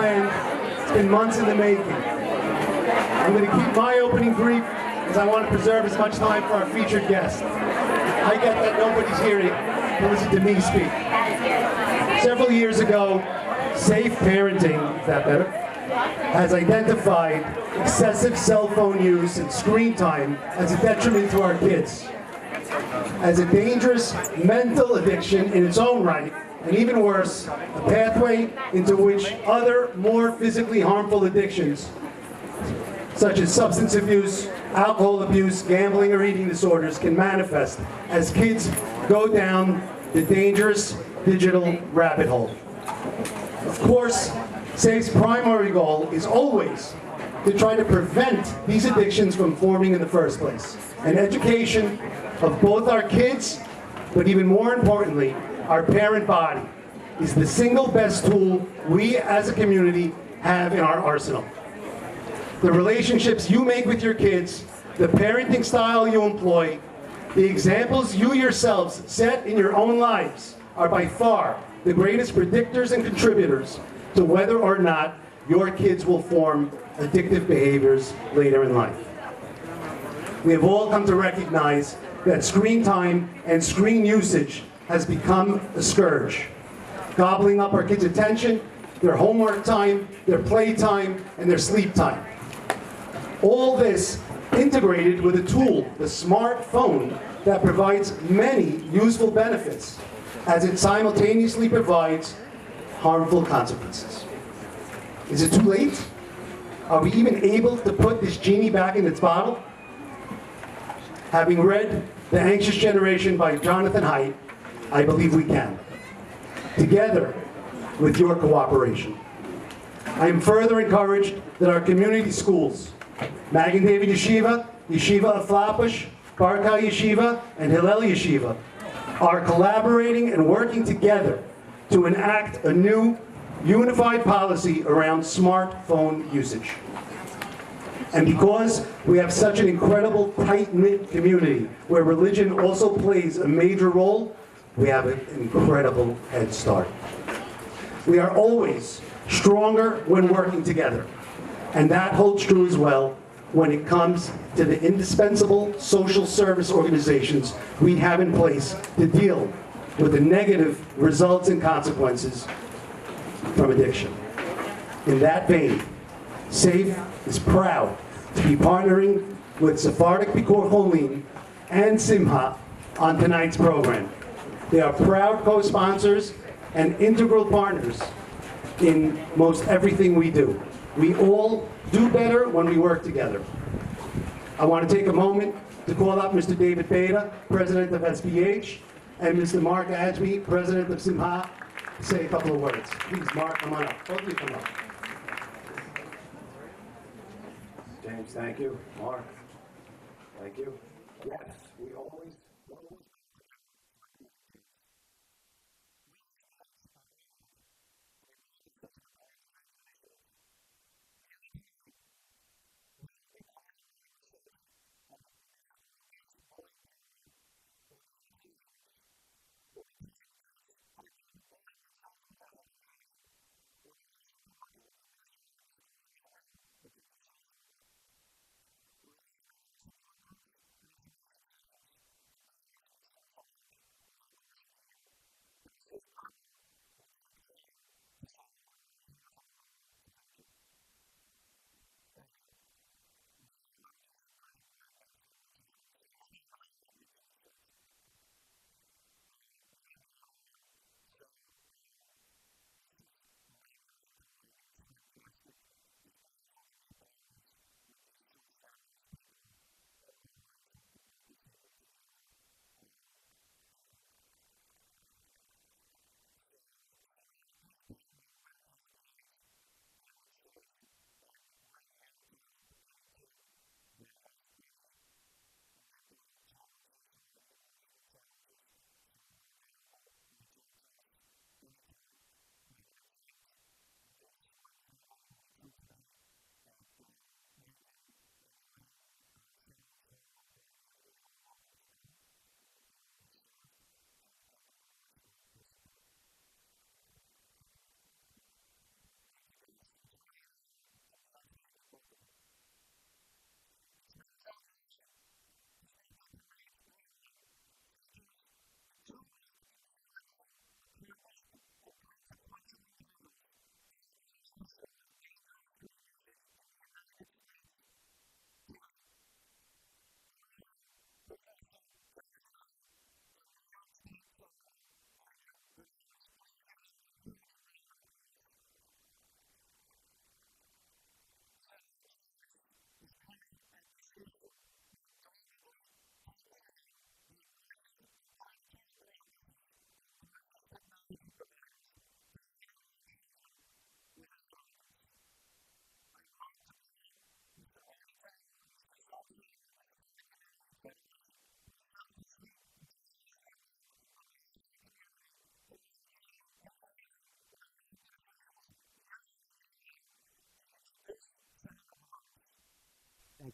planned. It's been months in the making. I'm going to keep my opening brief because I want to preserve as much time for our featured guest. I get that nobody's here to listen to me speak. Several years ago, Safe Parenting, is that better, has identified excessive cell phone use and screen time as a detriment to our kids, as a dangerous mental addiction in its own right, and even worse, a pathway into which other, more physically harmful addictions, such as substance abuse, alcohol abuse, gambling, or eating disorders, can manifest as kids go down the dangerous digital rabbit hole. Of course, SAFE's primary goal is always to try to prevent these addictions from forming in the first place. An education of both our kids, but even more importantly, our parent body, is the single best tool we as a community have in our arsenal. The relationships you make with your kids, the parenting style you employ, the examples you yourselves set in your own lives are by far the greatest predictors and contributors to whether or not your kids will form addictive behaviors later in life. We have all come to recognize that screen time and screen usage has become a scourge, gobbling up our kids' attention, their homework time, their play time, and their sleep time. All this integrated with a tool, the smartphone, that provides many useful benefits, as it simultaneously provides harmful consequences. Is it too late? Are we even able to put this genie back in its bottle? Having read The Anxious Generation by Jonathan Haidt, I believe we can, together with your cooperation. I am further encouraged that our community schools, Magen David Yeshivah, Yeshiva of Flatbush, Barkai Yeshiva, and Hillel Yeshivah, are collaborating and working together to enact a new unified policy around smartphone usage. And because we have such an incredible tight-knit community where religion also plays a major role, we have an incredible head start. We are always stronger when working together, and that holds true as well when it comes to the indispensable social service organizations we have in place to deal with the negative results and consequences from addiction. In that vein, SAFE is proud to be partnering with Sephardic Bikor Cholim and Simha on tonight's program. They are proud co-sponsors and integral partners in most everything we do. We all do better when we work together. I want to take a moment to call up Mr. David Beta, President of SBH, and Mr. Mark Ajmi, President of Simha, to say a couple of words. Please, Mark, come on up. Both of you come up. James, thank you. Mark, thank you. Yes, we always...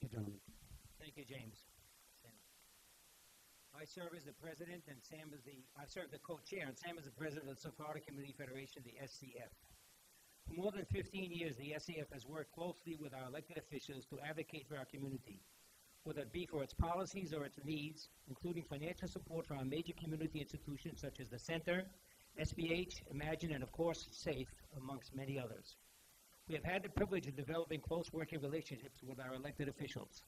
you, gentlemen. Thank you, James. Sam. I serve as the president, and I serve the co-chair, and Sam is the president of the Sephardic Community Federation, the SCF. For more than 15 years, the SCF has worked closely with our elected officials to advocate for our community, whether it be for its policies or its needs, including financial support for our major community institutions such as the Center, SBH, Imagine, and of course, SAFE, amongst many others. We have had the privilege of developing close working relationships with our elected officials.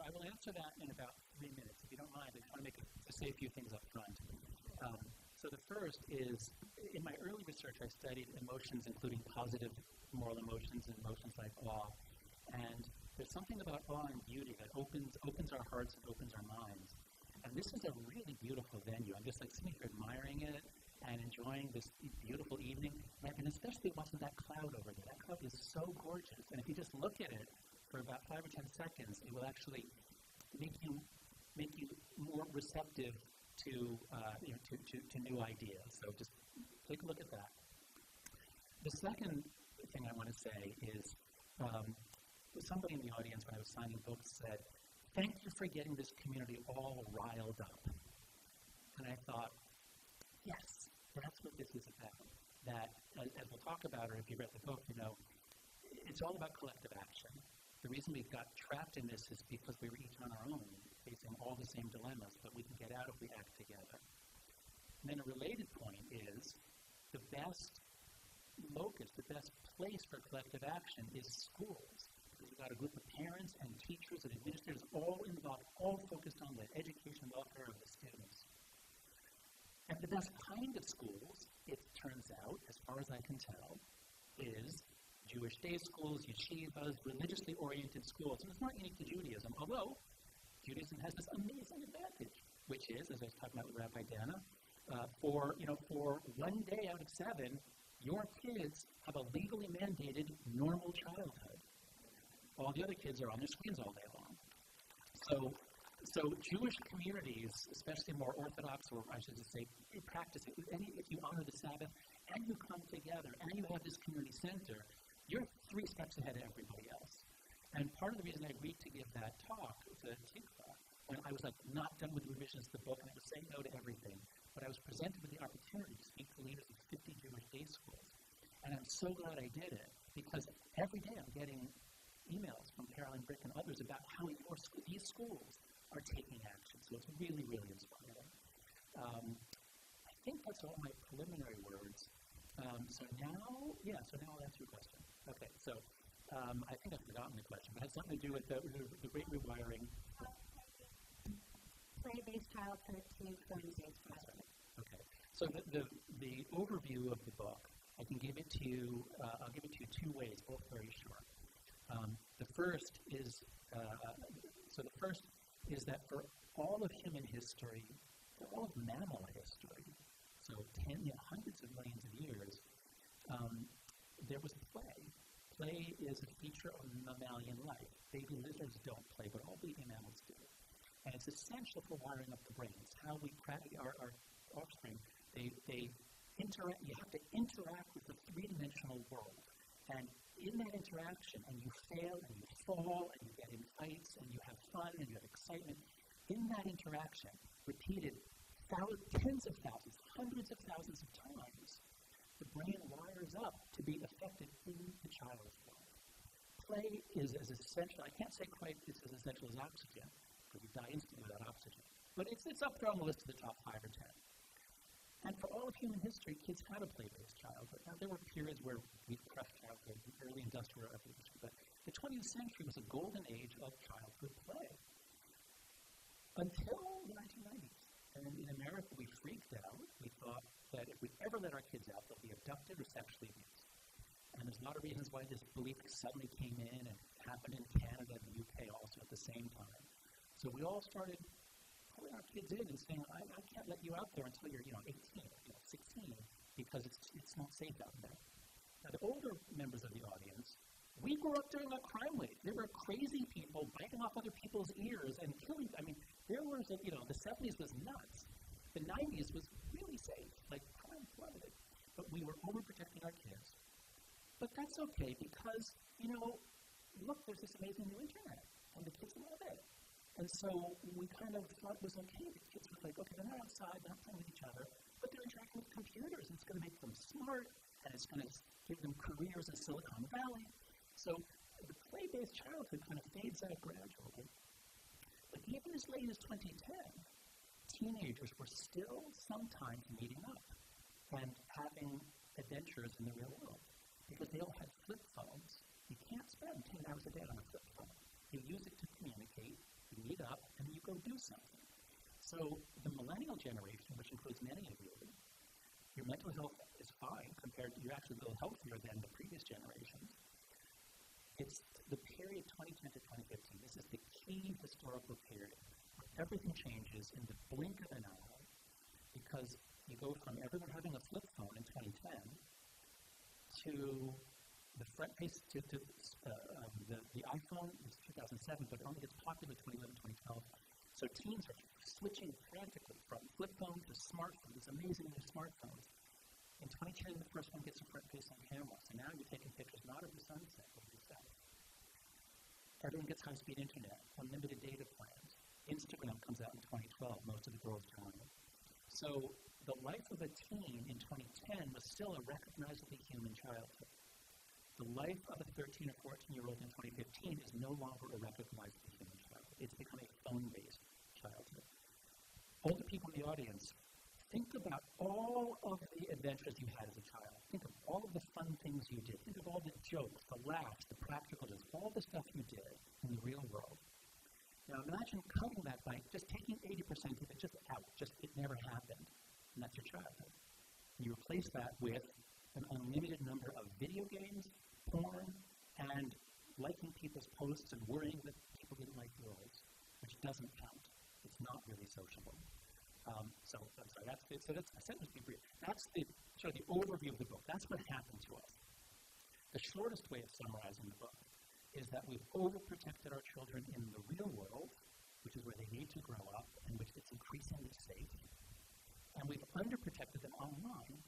I will answer that in about 3 minutes. If you don't mind, I just want to say a few things up front. So the first is, in my early research, I studied emotions, including positive moral emotions and emotions like awe. And there's something about awe and beauty that opens our hearts and opens our minds. And this is a really beautiful venue. I'm just like sitting here admiring it and enjoying this beautiful evening, and especially watching that cloud over there. That cloud is so gorgeous. And if you just look at it for about 5 or 10 seconds, it will actually make you more receptive to new ideas. So just take a look at that. The second thing I want to say is, somebody in the audience when I was signing books said, "Thank you for getting this community all riled up." And I thought, yes, that's what this is about. That, as we'll talk about, or if you read the book, it's all about collective action. The reason we got trapped in this is because we were each on our own, facing all the same dilemmas, but we can get out if we act together. And then a related point is the best locus, the best place for collective action is schools. Because you've got a group of parents and teachers and administrators all involved, all focused on the education and welfare of the students. And the best kind of schools, it turns out, as far as I can tell, is Jewish day schools, yeshivas, religiously oriented schools. And it's not unique to Judaism, although Judaism has this amazing advantage, which is, as I was talking about with Rabbi Dana, for 1 day out of 7, your kids have a legally mandated normal childhood. All the other kids are on their screens all day long. So Jewish communities, especially more Orthodox, or I should just say, practice it. If you honor the Sabbath, and you come together, and you have this community center, you're 3 steps ahead of everybody else. And part of the reason I agreed to give that talk to Tikva, when I was not done with revisions of the book, and I was saying no to everything, but I was presented with the opportunity to speak to leaders of 50 Jewish day schools. And I'm so glad I did it, because every day I'm getting emails from Carolyn Brick and others about how these schools are taking action. So it's really, really inspiring. I think that's all my preliminary words. So now I'll answer your question. Okay, so I think I've forgotten the question, but it has something to do with the great rewiring. Play-based childhood to phone-based childhood. Okay, so the overview of the book, I can give it to you. I'll give it to you 2 ways, both very short. The first is that for all of human history, for all of mammal history, so hundreds of millions of years, there was play. Play is a feature of mammalian life. Baby lizards don't play, but all baby mammals do. And it's essential for wiring up the brain. It's how our offspring, they interact. You have to interact with the 3-dimensional world. And in that interaction, and you fail, and you fall, and you get in fights, and you have fun, and you have excitement, in that interaction, repeated tens of thousands, hundreds of thousands of times, the brain wires up to be effective in the child's life. Play is as essential. I can't say quite it's as essential as oxygen, because you die instantly without oxygen. But it's up there on the list of the top 5 or 10. And for all of human history, kids had a play-based childhood. Now, there were periods where we crushed childhood, the early industrial revolution, but the 20th century was a golden age of childhood play. Until the 1990s. And in America, we freaked out. We thought that if we ever let our kids out, they'll be abducted or sexually abused. And there's a lot of reasons why this belief suddenly came in, and happened in Canada and the UK also at the same time. So we all started pulling our kids in and saying, I can't let you out there until you're 18, 16, because it's not safe out there. Now, the older members of the audience, we grew up during a crime wave. There were crazy people biting off other people's ears and killing. I mean, there was, the 70s was nuts. The 90s was really safe, like crime plummeted. But we were overprotecting our kids. But that's okay because, look, there's this amazing new internet, and the kids love it. And so we kind of thought it was okay. The kids were like, okay, they're not outside, they're not playing with each other, but they're interacting with computers, and it's going to make them smart, and it's going to give them careers in Silicon Valley. So the play-based childhood kind of fades out gradually. But even as late as 2010, teenagers were still sometimes meeting up and having adventures in the real world because they all had flip phones. You can't spend 10 hours a day on a flip phone. You use it to communicate. You go do something. So the millennial generation, which includes many of you, your mental health is fine compared to, you're actually a little healthier than the previous generations. It's the period 2010 to 2015. This is the key historical period where everything changes in the blink of an eye, because you go from everyone having a flip phone in 2010 to the front page, to the iPhone is 2007, but it only gets popular 2011, 2012. So teens are switching frantically from flip phone to smartphone, these amazing new smartphones. In 2010, the first one gets a front-facing camera, so now you're taking pictures not of the sunset, but of yourself. Everyone gets high-speed internet, unlimited data plans. Instagram comes out in 2012, most of the girls join. So the life of a teen in 2010 was still a recognizably human childhood. The life of a 13 or 14-year-old in 2015 is no longer a recognizable human childhood. It's become a phone-based childhood. Older people in the audience, think about all of the adventures you had as a child. Think of all of the fun things you did. Think of all the jokes, the laughs, the practical jokes, all the stuff you did in the real world. Now imagine cutting that by just taking 80% of it just out, just it never happened, and that's your childhood. And you replace that with an unlimited number of video games, porn, and liking people's posts and worrying that people didn't like yours, which doesn't count. It's not really sociable. I'm sorry, I said this to be brief. That's the sort of the overview of the book. That's what happened to us. The shortest way of summarizing the book is that we've overprotected our children in the real world, which is where they need to grow up, and which it's increasingly safe. And we've underprotected them online,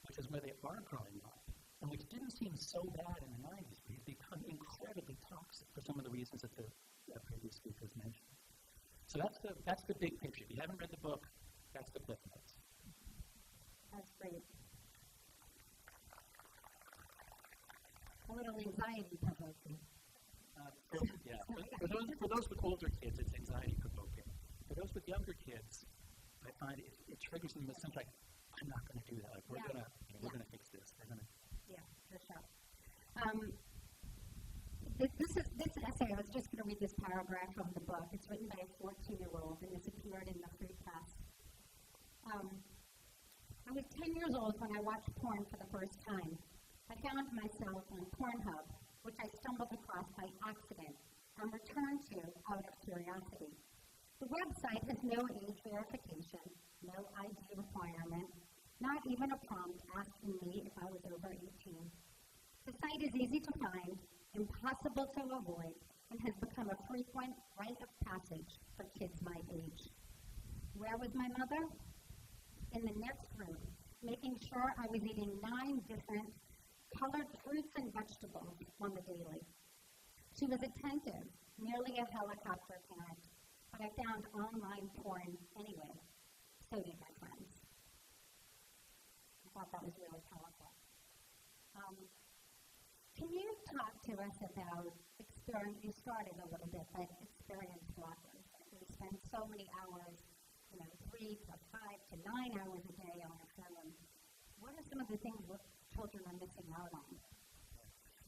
which is where they are growing up, and which didn't seem so bad in the 90s, but it's become incredibly toxic for some of the reasons that the previous speakers mentioned. So that's the big picture. If you haven't read the book, that's the Cliff Notes. That's great. A little anxiety provoking. For those with older kids, it's anxiety provoking. For those with younger kids, I find it triggers them with something like, I'm not going to do that. Like we're gonna fix this. We're gonna. Yeah, for sure. This essay, I was just going to read this paragraph from the book. It's written by a 14-year-old, and this appeared in the Free Press. I was 10 years old when I watched porn for the first time. I found myself on Pornhub, which I stumbled across by accident and returned to out of curiosity. The website has no age verification, no ID requirement, not even a prompt asking me if I was over 18. The site is easy to find, impossible to avoid, and has become a frequent rite of passage for kids my age. Where was my mother? In the next room, making sure I was eating 9 different colored fruits and vegetables on the daily. She was attentive, nearly a helicopter parent, but I found online porn anyway. So did my friends. I thought that was really powerful. Can you talk to us about experience? You started a little bit, but experience blockers. We spend so many hours, 3 to 5 to 9 hours a day on a phone. What are some of the things that children are missing out on?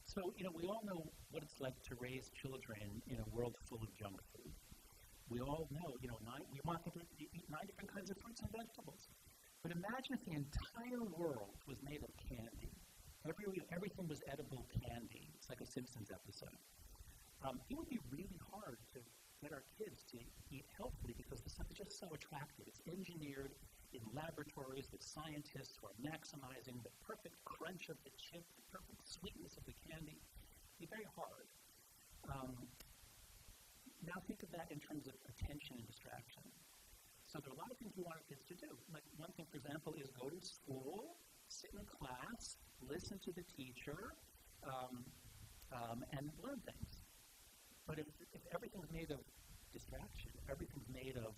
So, we all know what it's like to raise children in a world full of junk food. We all know, we want them to eat 9 different kinds of fruits and vegetables. But imagine if the entire world was made of candy. Everything was edible candy. It's like a Simpsons episode. It would be really hard to get our kids to eat healthily because the stuff is just so attractive. It's engineered in laboratories with scientists who are maximizing the perfect crunch of the chip, the perfect sweetness of the candy. It'd be very hard. Now think of that in terms of attention and distraction. So there are a lot of things we want our kids to do. Like one thing, for example, is go to school, sit in class, listen to the teacher, and learn things. But if everything's made of distraction, if everything's made of,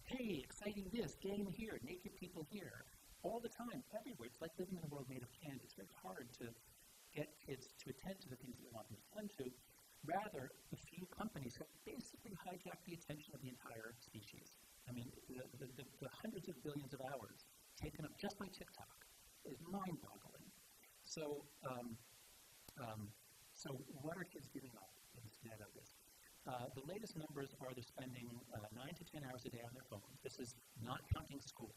hey, exciting this, game here, naked people here, all the time, everywhere, it's like living in a world made of candy. It's very hard to get kids to attend to the things that you want them to attend to. Rather, the few companies have basically hijacked the attention of the entire species. I mean, the hundreds of billions of hours taken up just by TikTok is mind-boggling. So what are kids giving up instead of this? The latest numbers are they're spending 9 to 10 hours a day on their phones. This is not counting school.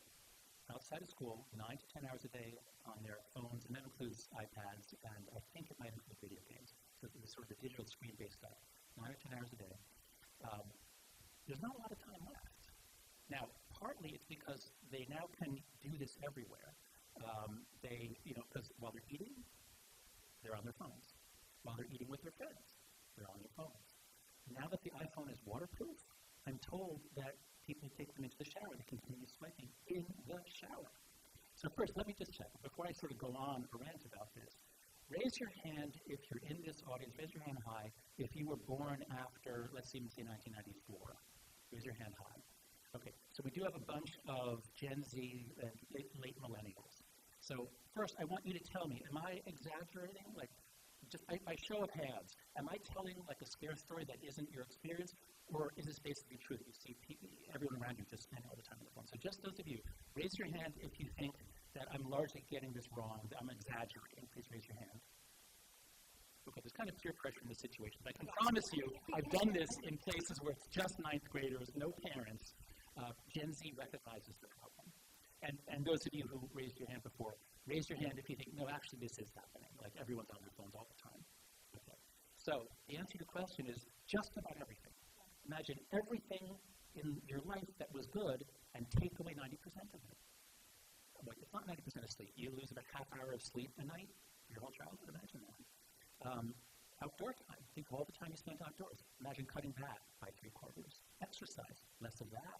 Outside of school, 9 to 10 hours a day on their phones, and that includes iPads, and I think it might include video games. So it's sort of the digital screen-based stuff, 9 or 10 hours a day. There's not a lot of time left. Now, partly it's because they now can do this everywhere. Because while they're eating, they're on their phones. While they're eating with their friends, they're on their phones. Now that the iPhone is waterproof, I'm told that people take them into the shower. They continue swiping in the shower. So first, let me just check. Before I sort of go on a rant about this, raise your hand if you're in this audience. Raise your hand high if you were born after, let's even say 1994. Raise your hand high. Okay, so we do have a bunch of Gen Z and late millennials. So first, I want you to tell me, am I exaggerating? Like, just by show of hands, am I telling like a scare story that isn't your experience, or is this basically true that you see everyone around you just spending all the time on the phone? So just those of you, raise your hand if you think that I'm largely getting this wrong, that I'm exaggerating. Please raise your hand. Okay, there's kind of peer pressure in this situation, but I can promise you I've done this in places where it's just ninth graders, no parents. Gen Z recognizes the problem. And those of you who raised your hand before, raise your hand if you think, no, actually this is happening. Like everyone's on their phones all the time. Okay. So the answer to the question is just about everything. Imagine everything in your life that was good and take away 90% of it. But it's not 90% of sleep. You lose about half hour of sleep a night, your whole childhood. Imagine that. Outdoor time. Think of all the time you spent outdoors. Imagine cutting that by 3/4. Exercise. Less of that.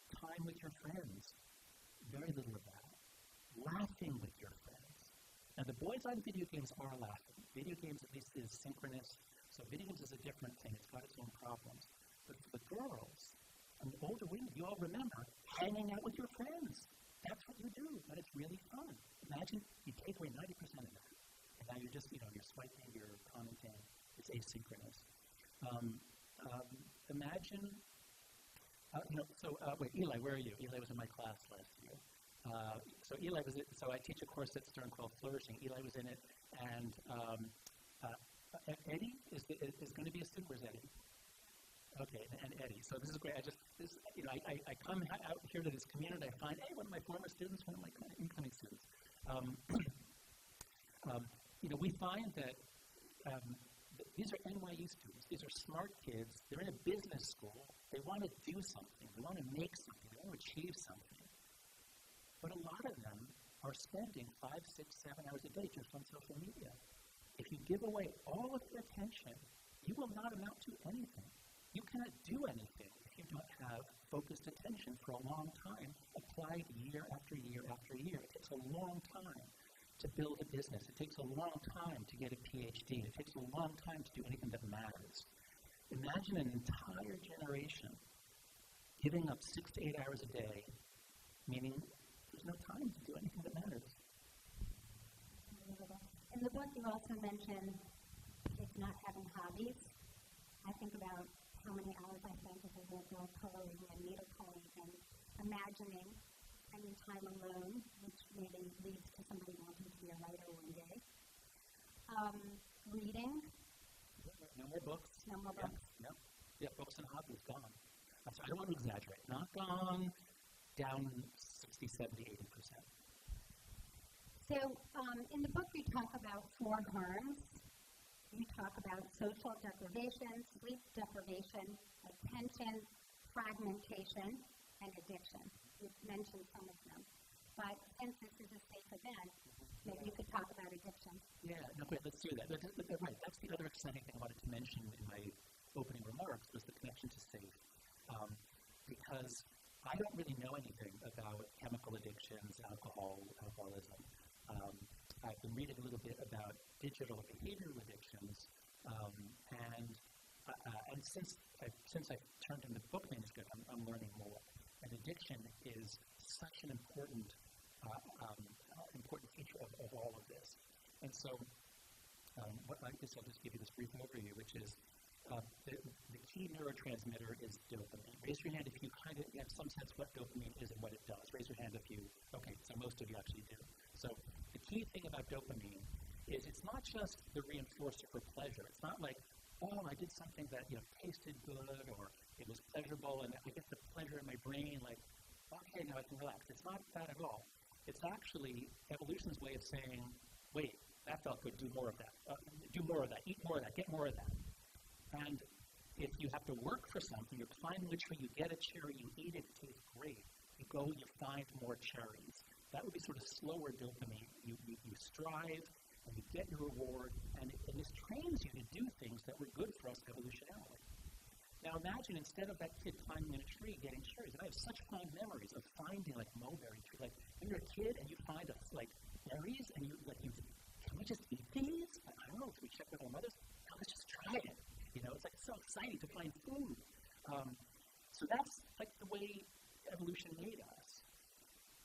Time with your friends. Very little of that. Laughing with your friends. Now, the boys on video games are laughing. Video games, at least, is synchronous. So video games is a different thing. It's got its own problems. But for the girls and the older women, you all remember hanging out with your friends. That's what you do, and it's really fun. Imagine you take away 90% of that. And now you're just, you're swiping, you're commenting. It's asynchronous. Imagine... wait, Eli, where are you? Eli was in my class last year. So I teach a course that's called Flourishing. Eli was in it, and Eddie is going to be a student. Where's Eddie? Okay, and Eddie. So this is great. I come out here to this community. I find, hey, one of my former students, one of my kind of incoming students. We find that these are NYU students. These are smart kids. They're in a business school. They want to do something. They want to make something. They want to achieve something. But a lot of them are spending 5, 6, 7 hours a day just on social media. If you give away all of your attention, you will not amount to anything. You cannot do anything if you don't have focused attention for a long time, applied year after year after year. It takes a long time to build a business. It takes a long time to get a PhD. It takes a long time to do anything that matters. Imagine an entire generation giving up 6 to 8 hours a day, meaning there's no time to do anything that matters. In the book, you also mentioned it's not having hobbies. I think about how many hours I spent as a little girl coloring and needle coloring and imagining spending time alone, which maybe leads to somebody wanting to be a writer one day. Reading. No more books. No more books. No. Yeah, books and hobbies gone. I don't want to exaggerate. Not gone, down 60, 70, 80%. So in the book, you talk about 4 harms. You talk about social deprivation, sleep deprivation, attention, fragmentation, and addiction. You've mentioned some of them. But since this is a safe event, maybe you could talk about addiction. Yeah, no, great, let's do that. Right, that's the other exciting thing I wanted to mention in my opening remarks was the connection to safe. Because I don't really know anything about chemical addictions, alcoholism. I've been reading a little bit about digital behavioral addictions, and since I've turned in the book manuscript, I'm learning more. And addiction is such an important feature of all of this. And so, I guess I'll just give you this brief overview, which is the key neurotransmitter is dopamine. Raise your hand if you kind of have some sense what dopamine is and what it does. Raise your hand if you, okay, so most of you actually do. So the key thing about dopamine is it's not just the reinforcer for pleasure. It's not like oh, I did something that, tasted good, or it was pleasurable, and I get the pleasure in my brain, like, okay, now I can relax. It's not that at all. It's actually evolution's way of saying, wait, that felt good, do more of that. Do more of that, eat more of that, get more of that. And if you have to work for something, you're climbing a tree, you get a cherry, you eat it, it tastes great. You go, you find more cherries. That would be sort of slower dopamine. You strive, and you get your reward, and this trains you to do things that were good for us evolutionarily. Now imagine instead of that kid climbing in a tree getting cherries, and I have such fond memories of finding like mulberry tree. Like when you're a kid and you find like berries and can we just eat these? I don't know, can we check with our mothers? No, let's just try it. It's like so exciting to find food. So that's like the way evolution made us.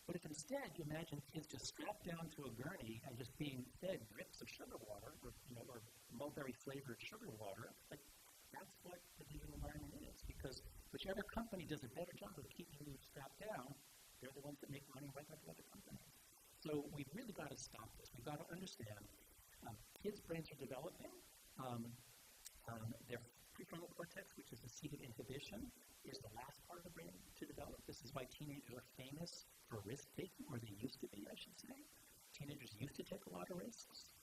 But if instead you imagine kids just strapped down to a gurney and just being fed drips of sugar water, or mulberry flavored sugar water, like that's what the digital environment is, because whichever company does a better job of keeping you strapped down, they're the ones that make money right like the other company. So we've really got to stop this. We've got to understand kids' brains are developing. Their prefrontal cortex, which is the seat of inhibition, is the last part of the brain to develop. This is why teenagers are famous for risk-taking, or they used to be, I should say. Teenagers used to take a lot of risks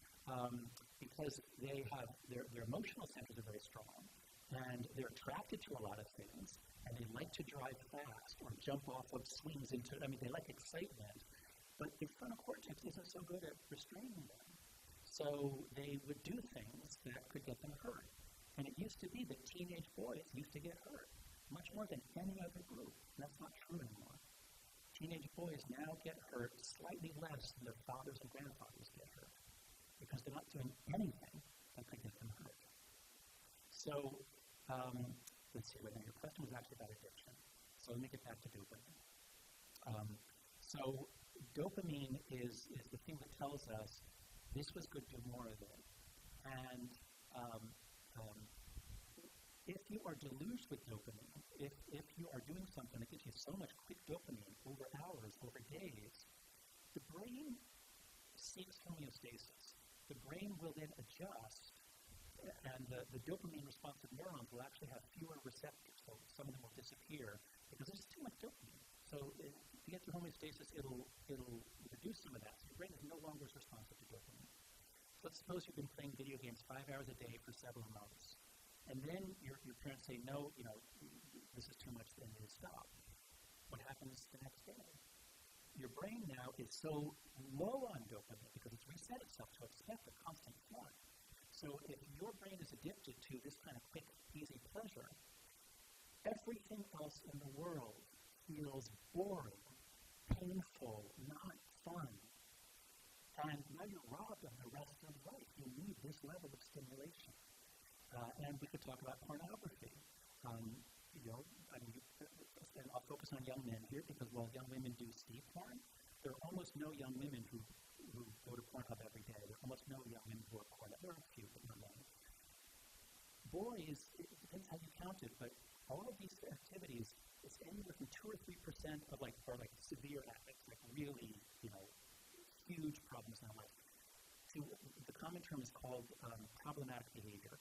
because they have their emotional centers are very strong. And they're attracted to a lot of things, and they like to drive fast or jump off of swings they like excitement, but their frontal cortex isn't so good at restraining them. So they would do things that could get them hurt. And it used to be that teenage boys used to get hurt much more than any other group. And that's not true anymore. Teenage boys now get hurt slightly less than their fathers and grandfathers get hurt, because they're not doing anything that could get them hurt. So, let's see, your question was actually about addiction. So let me get back to dopamine. So dopamine is the thing that tells us this was good, do more of it. And if you are deluged with dopamine, if you are doing something that gives you so much quick dopamine over hours, over days, the brain seeks homeostasis. The brain will then adjust, and the dopamine-responsive neurons will actually have fewer receptors, so some of them will disappear because there's too much dopamine. So to get to homeostasis, it'll reduce some of that. So your brain is no longer as responsive to dopamine. Let's suppose you've been playing video games 5 hours a day for several months, and then your parents say, no, this is too much, then you stop. What happens the next day? Your brain now is so low on dopamine because it's reset itself to expect a constant flood. So if your brain is addicted to this kind of quick, easy pleasure, everything else in the world feels boring, painful, not fun. And now you're robbed of the rest of life. You need this level of stimulation. And we could talk about pornography. And I'll focus on young men here because while young women do see porn, there are almost no young women who go to Pornhub every day. There are almost no young women who are Pornhub. There are a few, but not many. Boys, it depends how you count it, but all of these activities, it's anywhere from 2 or 3% of severe addicts, like really, huge problems in life. So the common term is called problematic behavior.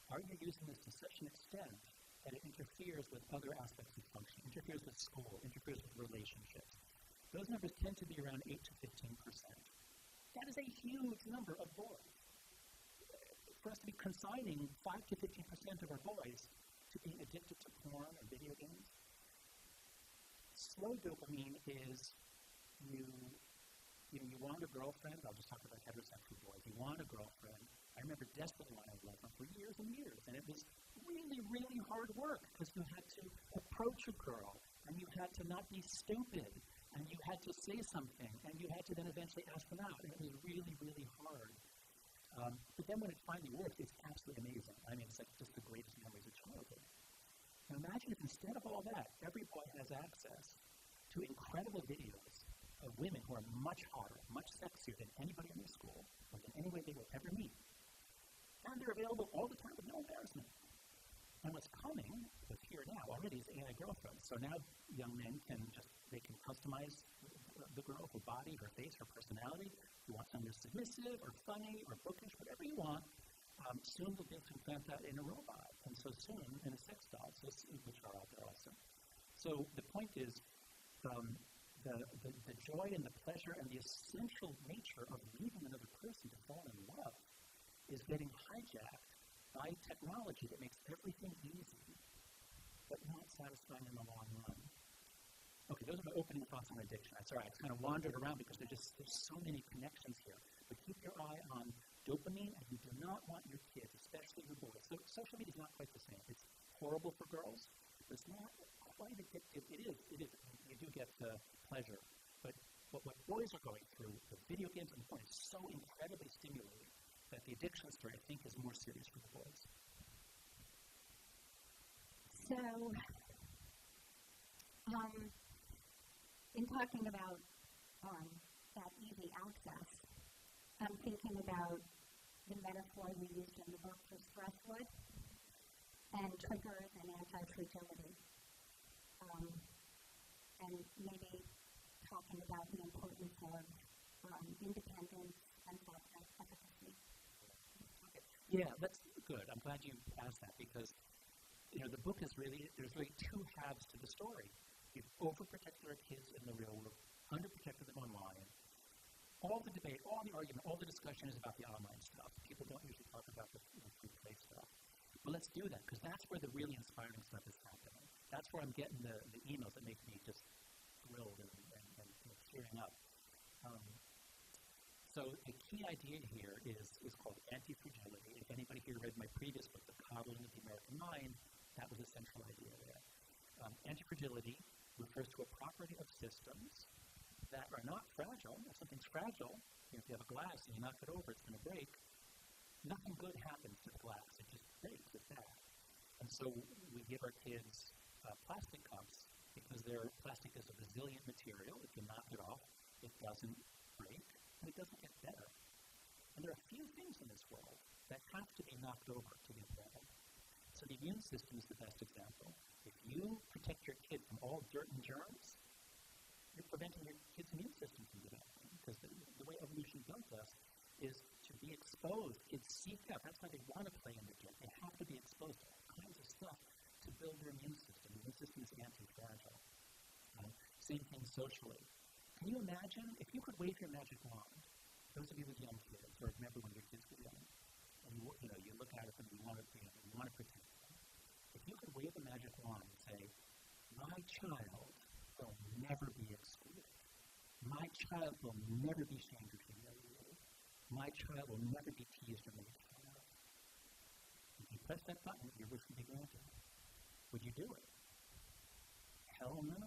Are you using this to such an extent that it interferes with other aspects of function, interferes with school, interferes with relationships? Those numbers tend to be around 8 to 15%. That is a huge number of boys. For us to be consigning 5 to 15% of our boys to being addicted to porn or video games. Slow dopamine is you want a girlfriend. I'll just talk about heterosexual boys. You want a girlfriend. I remember desperately wanting a girlfriend for years and years, and it was really, really hard work because you had to approach a girl, and you had to not be stupid, and you had to say something, and you had to then eventually ask them out, and it was really, really hard. But then when it finally works, it's absolutely amazing. I mean, it's like just the greatest memories of childhood. Now imagine if instead of all that, every boy has access to incredible videos of women who are much hotter, much sexier than anybody in their school, or than anybody they will ever meet. And they're available all the time with no embarrassment. And what's coming, what's here now already, is AI girlfriends. So now young men can customize the girl, her body, her face, her personality. You want something that's submissive or funny or bookish, whatever you want. Soon we'll be able to implant that in a robot, and so soon in a sex doll, which are out there also. So the point is, the joy and the pleasure and the essential nature of meeting another person to fall in love is getting hijacked by technology that makes everything easy, but not satisfying in the long run. Okay, those are my opening thoughts on addiction. I'm sorry, I kind of wandered around because there's so many connections here. But keep your eye on dopamine, and you do not want your kids, especially your boys. So social media is not quite the same. It's horrible for girls, but it's not quite addictive. It is. You do get pleasure. But what boys are going through, the video games and porn, is so incredibly stimulating that the addiction story, I think, is more serious for the boys. So, in talking about that easy access, I'm thinking about the metaphor we used in the book for stress wood and triggers and anti-fragility. And maybe talking about the importance of independence and self-efficacy. Yeah, that's good. I'm glad you asked that because, the book is there's really two halves to the story. You've overprotected our kids in the real world, underprotected them online. All the debate, all the argument, all the discussion is about the online stuff. People don't usually talk about the free play stuff. But let's do that, because that's where the really inspiring stuff is happening. That's where I'm getting the emails that make me just thrilled and cheering up. So the key idea here is called anti-fragility. If anybody here read my previous book, The Coddling of the American Mind, that was a central idea there. Anti-fragility refers to a property of systems that are not fragile. If something's fragile, if you have a glass and you knock it over, it's going to break. Nothing good happens to the glass. It just breaks. It's bad. And so we give our kids plastic cups because plastic is a resilient material. If you knock it off, it doesn't break, and it doesn't get better. And there are few things in this world that have to be knocked over to get better. So the immune system is the best example. If you protect your kid from all dirt and germs, you're preventing your kid's immune system from developing. Because the way evolution built us is to be exposed. Kids seek out. That's why they want to play in the dirt. They have to be exposed to all kinds of stuff to build their immune system. The immune system is anti-fragile. Same thing socially. Can you imagine, if you could wave your magic wand, those of you with young kids, or remember when your kids were young, and you look at it and you want to protect them. If you could wave a magic wand and say, my child will never be excluded. My child will never be shamed or humiliated. My child will never be teased or made fun of. If you press that button, your wish would be granted. Would you do it? Hell no.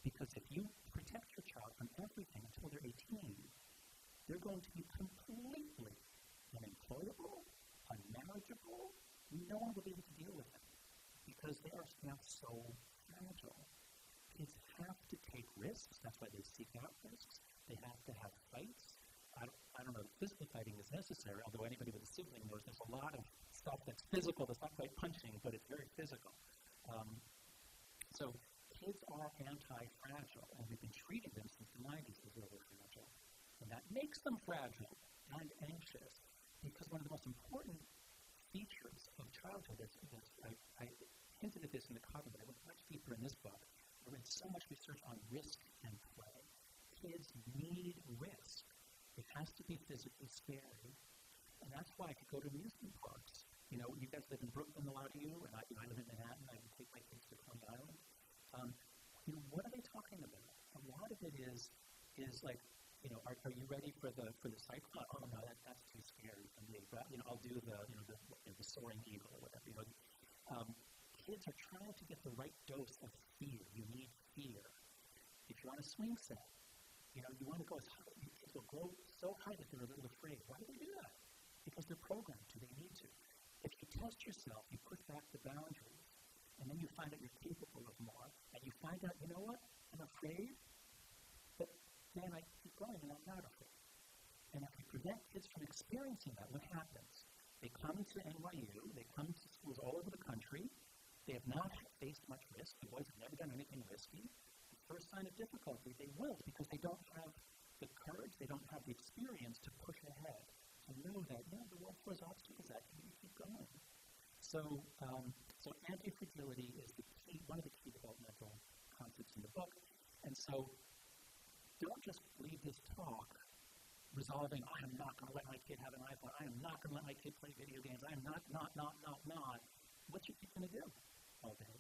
Because if you protect your child from everything until they're 18, they're going to be completely unemployable, unmanageable. No one will be able to deal with them because they are now so fragile. Kids have to take risks. That's why they seek out risks. They have to have fights. I don't know if physical fighting is necessary, although anybody with a sibling knows there's a lot of stuff that's physical, that's not quite punching, but it's very physical. So kids are anti-fragile, and we've been treating them since the 90s as though they're fragile. And that makes them fragile and anxious, because one of the most important features of childhood is I hinted at this in the cover, but I went much deeper in this book. I read so much research on risk and play. Kids need risk. It has to be physically scary. And that's why I could go to amusement parks. You guys live in Brooklyn, a lot of you, and I live in Manhattan. I would take my kids to Coney Island. What are they talking about? A lot of it is like, are you ready for the cyclone? Oh no, that's too scary for me. But I'll do the soaring eagle or whatever. Kids are trying to get the right dose of fear. You need fear. If you're on a swing set, you want to go as high. Your kids will grow so high that they're a little afraid. Why do they do that? Because they're programmed to. They need to. If you test yourself, you push back the boundaries, and then you find out you're capable of more, and you find out, you know what? I'm afraid, but then I keep going, and I'm not afraid. And if we prevent kids from experiencing that, what happens? They come to NYU, they come to schools all over the country, they have not faced much risk, the boys have never done anything risky. The first sign of difficulty, they will, because they don't have the courage, they don't have the experience to push ahead, to and know that, the world throws obstacles at you, you keep going. So anti-fragility is one of the key developmental concepts in the book. And so don't just leave this talk resolving, I am not going to let my kid have an iPhone. I am not going to let my kid play video games. I am not. What's your kid going to do all day?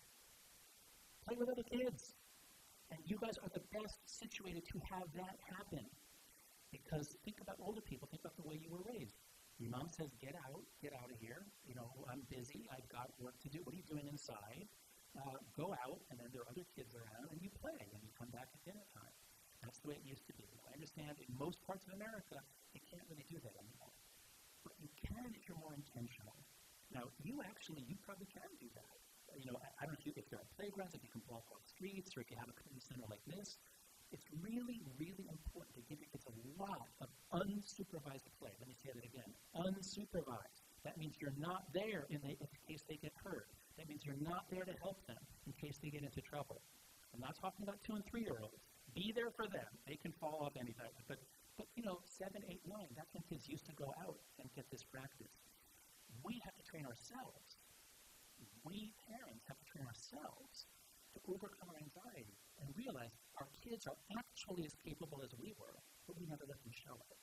Play with other kids. And you guys are the best situated to have that happen. Because think about older people. Think about the way you were raised. Your mom says, get out of here. I'm busy. I've got work to do. What are you doing inside? Go out, and then there are other kids around, and you play, and you come back at dinner time. That's the way it used to be. I understand in most parts of America, you can't really do that anymore. But you can if you're more intentional. Now, you probably can do that. I don't know if there are playgrounds, if you can block off streets, or if you have a community center like this. It's really, really important to give your kids a lot of unsupervised play. Let me say that again. Unsupervised. That means you're not there in case they get hurt. That means you're not there to help them in case they get into trouble. I'm not talking about 2- and 3-year-olds. Be there for them. They can fall off anytime. But 7, 8, 9, that's when kids used to go out and get this practice. We have to train ourselves. We parents have to train ourselves to overcome our anxiety and realize our kids are actually as capable as we were, but we never let them show it.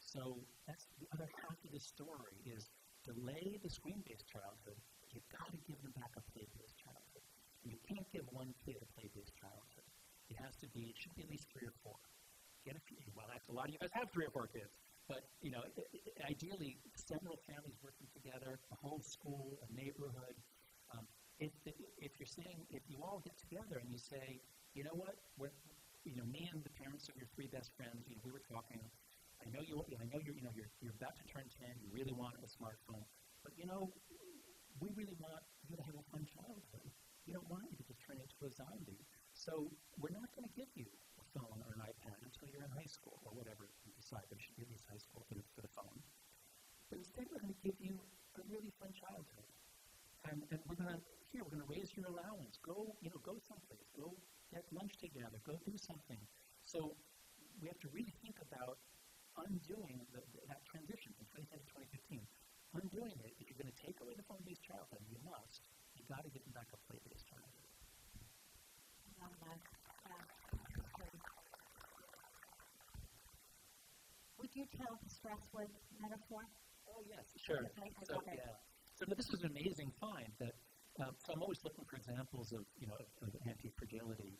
So that's the other half of the story is delay the screen-based childhood. You've got to give them back a play-based childhood. And you can't give one kid a play-based childhood. It should be at least 3 or 4. Get a few, well, that's a lot of you guys have 3 or 4 kids. But, ideally, several families working together, a whole school, a neighborhood. If you all get together and you say, you know what, me and the parents of your 3 best friends, we were talking. I know you're about to turn 10. You really want a smartphone, but we really want you to have a fun childhood. We don't want you to just turn into a zombie. So we're not going to give you a phone or an iPad until you're in high school or whatever you decide. But it should be at least high school for the phone. But instead, we're going to give you a really fun childhood. And we're going to raise your allowance. Go someplace. Go get lunch together. Go do something. So we have to really think about undoing that transition from 2010 to 2015. Undoing it, if you're going to take away the phone-based childhood, you must. You've got to give them back a play-based childhood. Would you tell the stress word metaphor? Oh, yes, sure. So this was an amazing find that, so I'm always looking for examples of anti-fragility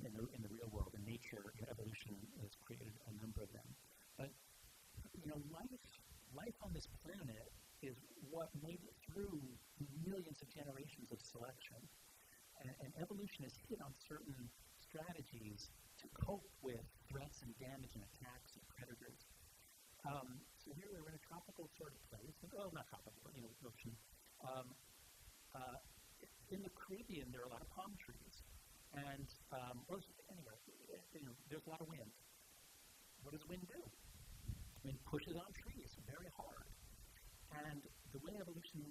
in the real world. In nature, evolution has created a number of them. But, life on this planet is what made it through millions of generations of selection. And evolution has hit on certain strategies to cope with threats and damage and attacks and predators. So here we're in a tropical sort of place. Well, not tropical, but, ocean. In the Caribbean, there are a lot of palm trees. And, there's a lot of wind. What does wind do? Wind pushes on trees very hard. And the way evolution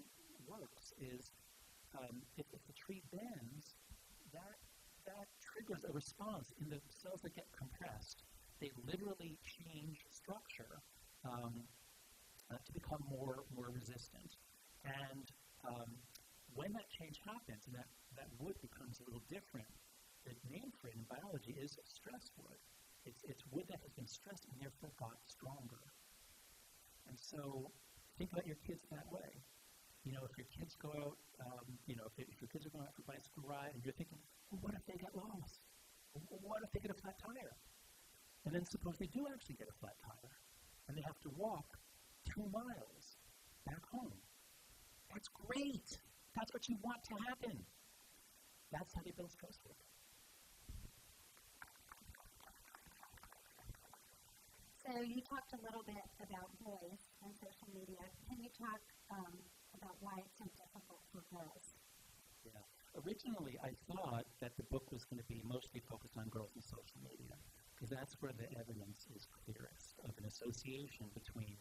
works is if the tree bends, that triggers a response in the cells that get compressed. They literally change structure to become more resistant. And when that change happens and that wood becomes a little different, the name for it in biology is stress wood. It's wood that has been stressed and therefore got stronger. And so think about your kids that way. If your kids go out, if your kids are going out for a bicycle ride and you're thinking, well, what if they get lost? What if they get a flat tire? And then suppose they do actually get a flat tire and they have to walk 2 miles back home. That's great. That's what you want to happen. That's how they build stress wood. So you talked a little bit about boys and social media. Can you talk about why it's so difficult for girls? Yeah. Originally, I thought that the book was going to be mostly focused on girls and social media, because that's where the evidence is clearest of an association between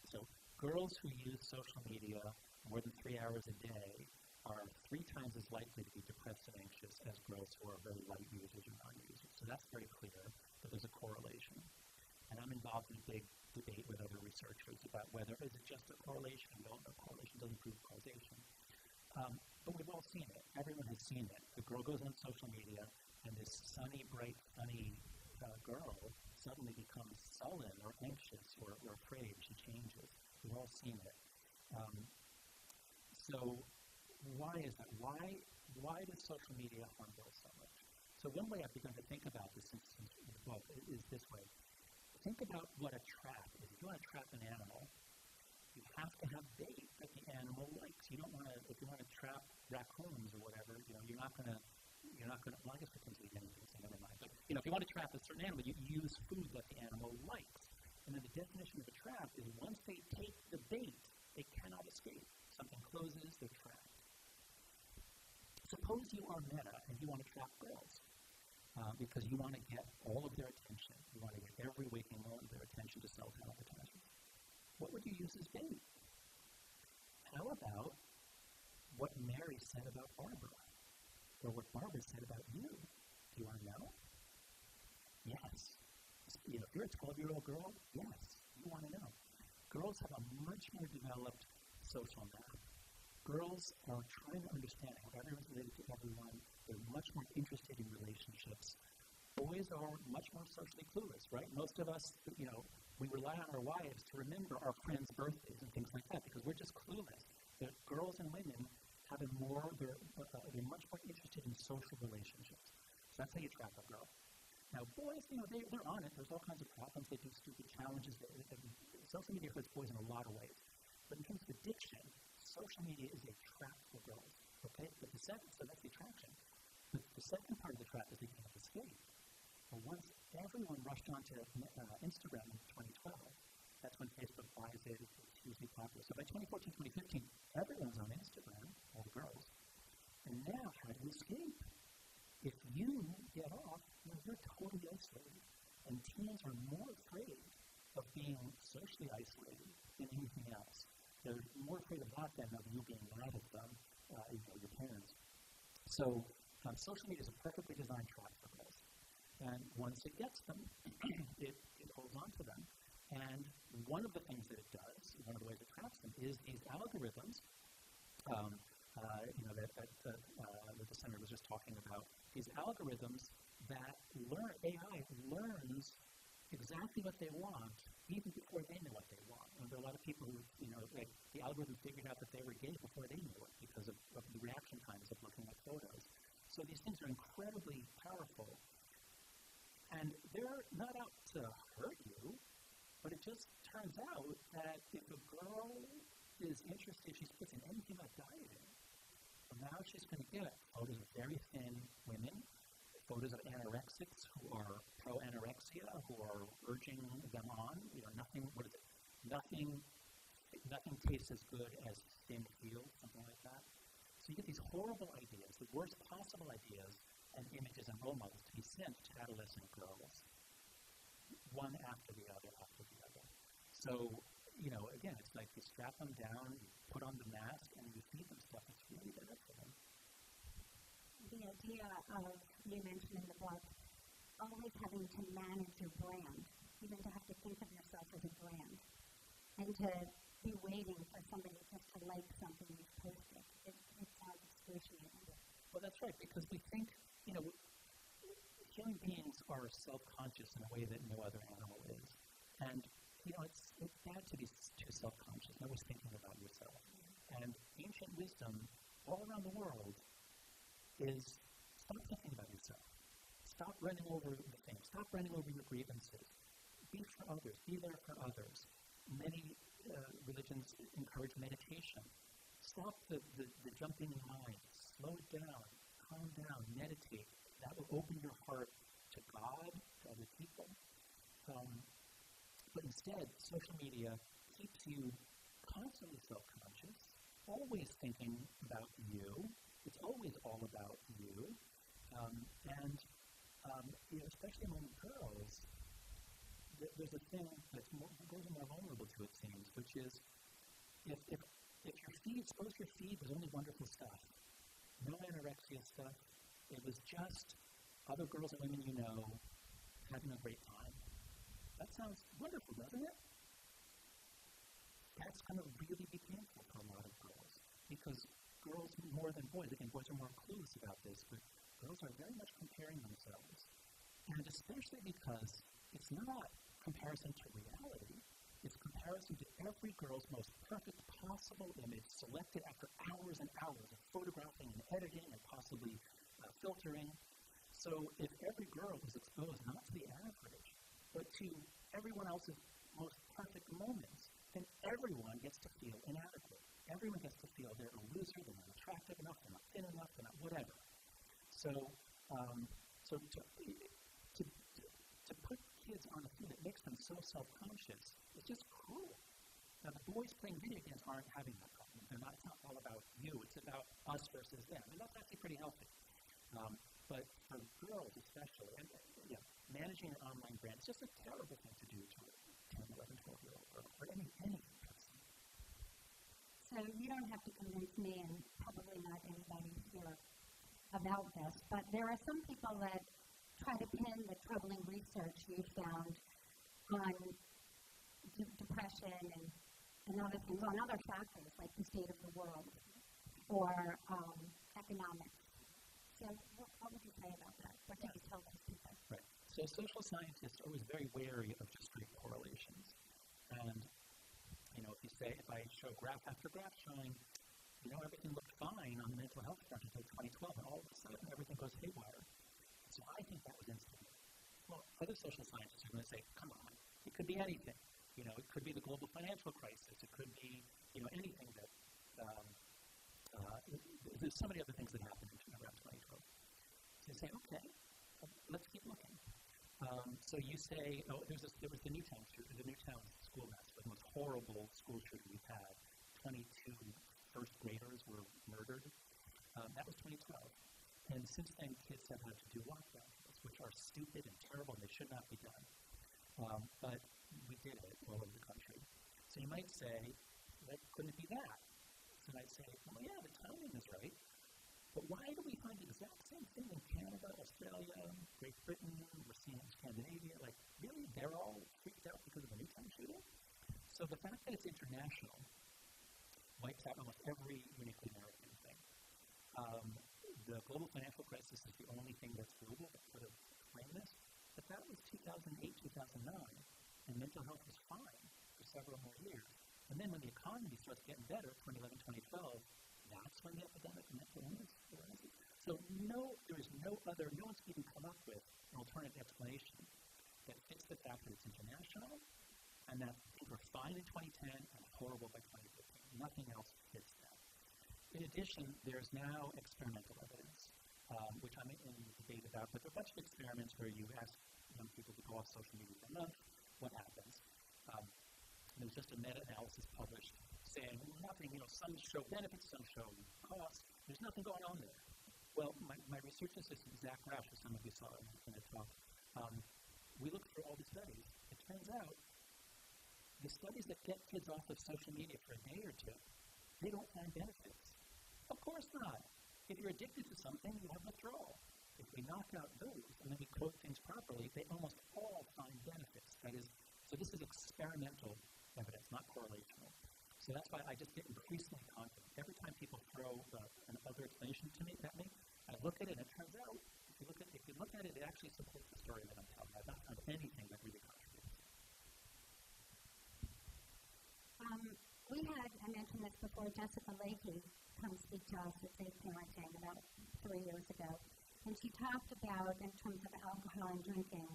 so girls who use social media more than 3 hours a day are 3 times as likely to be depressed and anxious as girls who are very light users or non-users. So that's very clear that there's a correlation. And I'm involved in a big debate with other researchers about whether is it just a correlation. No, correlation doesn't prove causation. But we've all seen it. Everyone has seen it. The girl goes on social media, and this sunny, bright, funny girl suddenly becomes sullen or anxious or afraid. She changes. We've all seen it. So why is that? Why does social media harm girls so much? So one way I've begun to think about this since the book is this way. Think about what a trap is. If you want to trap an animal, you have to have bait that the animal likes. You don't want to, if you want to trap raccoons or whatever, you're not going to, well, I guess raccoons eat anything, so never mind. But, if you want to trap a certain animal, you use food that the animal likes. And then the definition of a trap is once they take the bait, they cannot escape. Something closes, they're trapped. Suppose you are Meta and you want to trap girls. Because you want to get all of their attention. You want to get every waking moment of their attention to sell advertising. What would you use as bait? How about what Mary said about Barbara? Or what Barbara said about you? Do you want to know? Yes. If you're a 12-year-old girl, yes, you want to know. Girls have a much more developed social map. Girls are trying to understand how everyone's related to everyone. They're much more interested in relationships. Boys are much more socially clueless, right? Most of us, we rely on our wives to remember our friends' birthdays and things like that because we're just clueless. The girls and women they're much more interested in social relationships. So that's how you trap a girl. Now, boys, they're on it. There's all kinds of problems. They do stupid challenges. Social media hurts boys in a lot of ways. But in terms of addiction, social media is a trap for girls, okay? So that's the attraction. But the second part of the trap is they can't escape. Well, once everyone rushed onto Instagram in 2012, that's when Facebook buys it, it's hugely popular. So by 2014, 2015, everyone's on Instagram, all the girls. And now, how do you escape? If you get off, you're totally isolated. And teens are more afraid of being socially isolated than anything else. They're more afraid of that than of you being mad at them, your parents. So social media is a perfectly designed trap for girls. And once it gets them, it holds on to them. And one of the things that it does, one of the ways it traps them, is these algorithms that the senator was just talking about. These algorithms that AI learns exactly what they want even before they know what they want. And there are a lot of people who, the algorithm figured out that they were gay before they knew it because of the reaction times of looking at photos. So these things are incredibly powerful. And they're not out to hurt you, but it just turns out that if a girl is interested, she puts in anything about dieting, well, now she's going to get photos of very thin women, photos of anorexics who are pro-anorexia, who are urging them on. Nothing tastes as good as thin heels, something like that. So you get these horrible ideas, the worst possible ideas, and images and role models to be sent to adolescent girls, one after the other. So, again, it's like you strap them down, you put on the mask, and you feed them stuff that's really bad for them. The idea of, you mentioned in the book, always having to manage your brand, even to have to think of yourself as a brand, and to be waiting for somebody just to like something you've posted. It sounds excruciating. Well, that's right, because we think, human beings are self-conscious in a way that no other animal is. And, it's bad to be too self-conscious, always thinking about yourself. And ancient wisdom all around the world is stop thinking about yourself. Stop running over the things. Stop running over your grievances. Be for others. Be there for others. Many religions encourage meditation. Stop the jumping mind. Slow it down. Calm down. Meditate. That will open your heart to God, to other people. But instead, social media keeps you constantly self-conscious, always thinking about you. It's always all about you. Especially among girls, there's a thing that's girls are more vulnerable to, it seems, which is if your feed, suppose your feed was only wonderful stuff, no anorexia stuff, it was just other girls and women you know having a great time. That sounds wonderful, doesn't it? that's going to really be painful for a lot of girls, because girls more than boys, again, boys are more clueless about this, but girls are very much comparing themselves. And especially because it's not comparison to reality, it's comparison to every girl's most perfect possible image selected after hours and hours of photographing and editing and possibly filtering. So if every girl is exposed not to the average, but to everyone else's most perfect moments, then everyone gets to feel inadequate. Everyone gets to feel they're a loser, they're not attractive enough, they're not thin enough, they're not whatever. So to put kids on a field that makes them so self-conscious is just cruel. Now, the boys playing video games aren't having that problem. It's not all about you. It's about us versus them. And that's actually pretty healthy. But for girls especially, and managing your online brand is just a terrible thing to do to a 10, 11, 12-year-old girl, or any person. So you don't have to convince me, and probably not anybody here, about this, but there are some people that try to pin the troubling research you found on depression and other things, on other factors like the state of the world or economics. So what would you say about that? What do you tell those people? Right. So social scientists are always very wary of just straight correlations. And, if I show graph after graph showing, everything looked fine on the mental health front until 2012, and all of a sudden everything goes haywire. So I think that was instant. Well, other social scientists are going to say, come on, it could be anything. It could be the global financial crisis. It could be, anything that, there's so many other things that happened around 2012. So you say, okay, let's keep looking. So you say, there was the Newtown school massacre, the most horrible school shooting we've had. 22 first graders were murdered. That was 2012. And since then, kids have had to do lockdown drills, which are stupid and terrible, and they should not be done. But we did it all over the country. So you might say, couldn't it be that? So I say, well, yeah, the timing is right. But why do we find the exact same thing in Canada, Australia, Great Britain, we're seeing in Scandinavia? Really, they're all freaked out because of the Newtown shooting? So the fact that it's international wipes out almost every uniquely American thing. The global financial crisis is the only thing that's global that could have framed this. But that was 2008, 2009, and mental health was fine for several more years. And then when the economy starts getting better, 2011, 2012, that's when the epidemic of mental illness arises. So there is no one's even come up with an alternative explanation that fits the fact that it's international and that things were fine in 2010 and horrible by 2015. Nothing else fits that. In addition, there's now experimental evidence, which I'm in debate about, but there are a bunch of experiments where you ask young people to go off social media for a month. What happens? There was just a meta-analysis published saying, nothing, some show benefits, some show costs. There's nothing going on there. Well, my research assistant, Zach Roush, as some of you saw in the talk, we looked through all the studies. It turns out the studies that get kids off of social media for a day or two, they don't find benefits. Of course not. If you're addicted to something, you have withdrawal. If we knock out those and then we quote things properly, they almost all find benefits. So this is experimental evidence, not correlational. So that's why I just get increasingly confident. Every time people throw another explanation at me, I look at it and it turns out, if you look at it, it actually supports the story that I'm telling. I've not found anything that really contradicts it. I mentioned this before, Jessica Leahy come speak to us at Safe Parenting about 3 years ago, and she talked about, in terms of alcohol and drinking,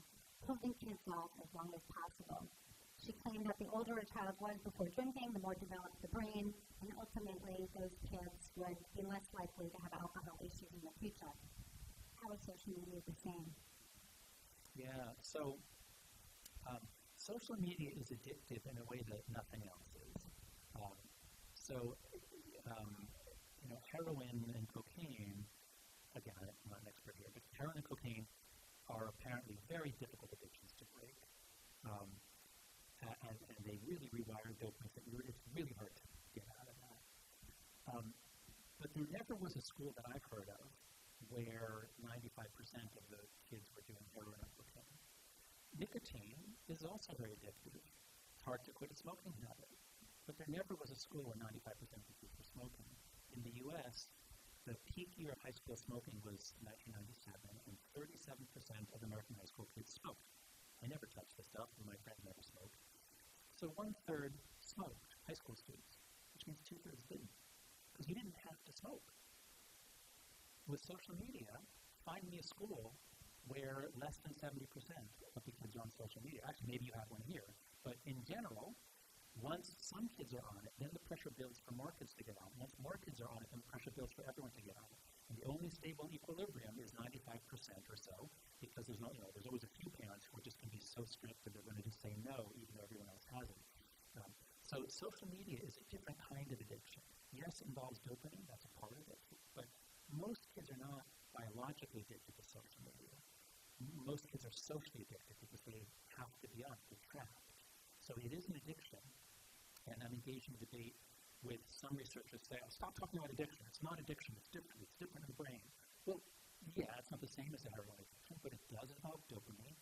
holding kids off as long as possible. She claimed that the older a child was before drinking, the more developed the brain, and ultimately those kids would be less likely to have alcohol issues in the future. How is social media the same? Yeah, so social media is addictive in a way that nothing else is. Heroin and cocaine, again, I'm not an expert here, but heroin and cocaine are apparently very difficult addictions to break. And they really rewire dopamine. It's really hard to get out of that. But there never was a school that I've heard of where 95% of the kids were doing heroin or cocaine. Nicotine is also very addictive. It's hard to quit a smoking habit. But there there never was a school where 95% of the kids were smoking. In the U.S., the peak year of high school smoking was 1997, and 37% of American high school kids smoked. I never touched the stuff, and my friends never smoked. So 1/3 smoked, high school students, which means 2/3 didn't, because you didn't have to smoke. With social media, find me a school where less than 70% of the kids are on social media. Actually, maybe you have one here, but in general, once some kids are on it, then the pressure builds for more kids to get on it. Once more kids are on it, then the pressure builds for everyone to get on it. And the only stable equilibrium is 95% or so, because there's there's always a few parents who are just going to be so strict that they're going to just say no, even though everyone else has it. So social media is a different kind of addiction. Yes, it involves dopamine, that's a part of it, but most kids are not biologically addicted to social media. Most kids are socially addicted because they have to be on it, they're trapped. So it is an addiction, and I'm engaged in a debate with some researchers say, stop talking about addiction. It's not addiction, it's different in the brain. Well, yeah, it's not the same as a heroin addiction, but it does involve dopamine,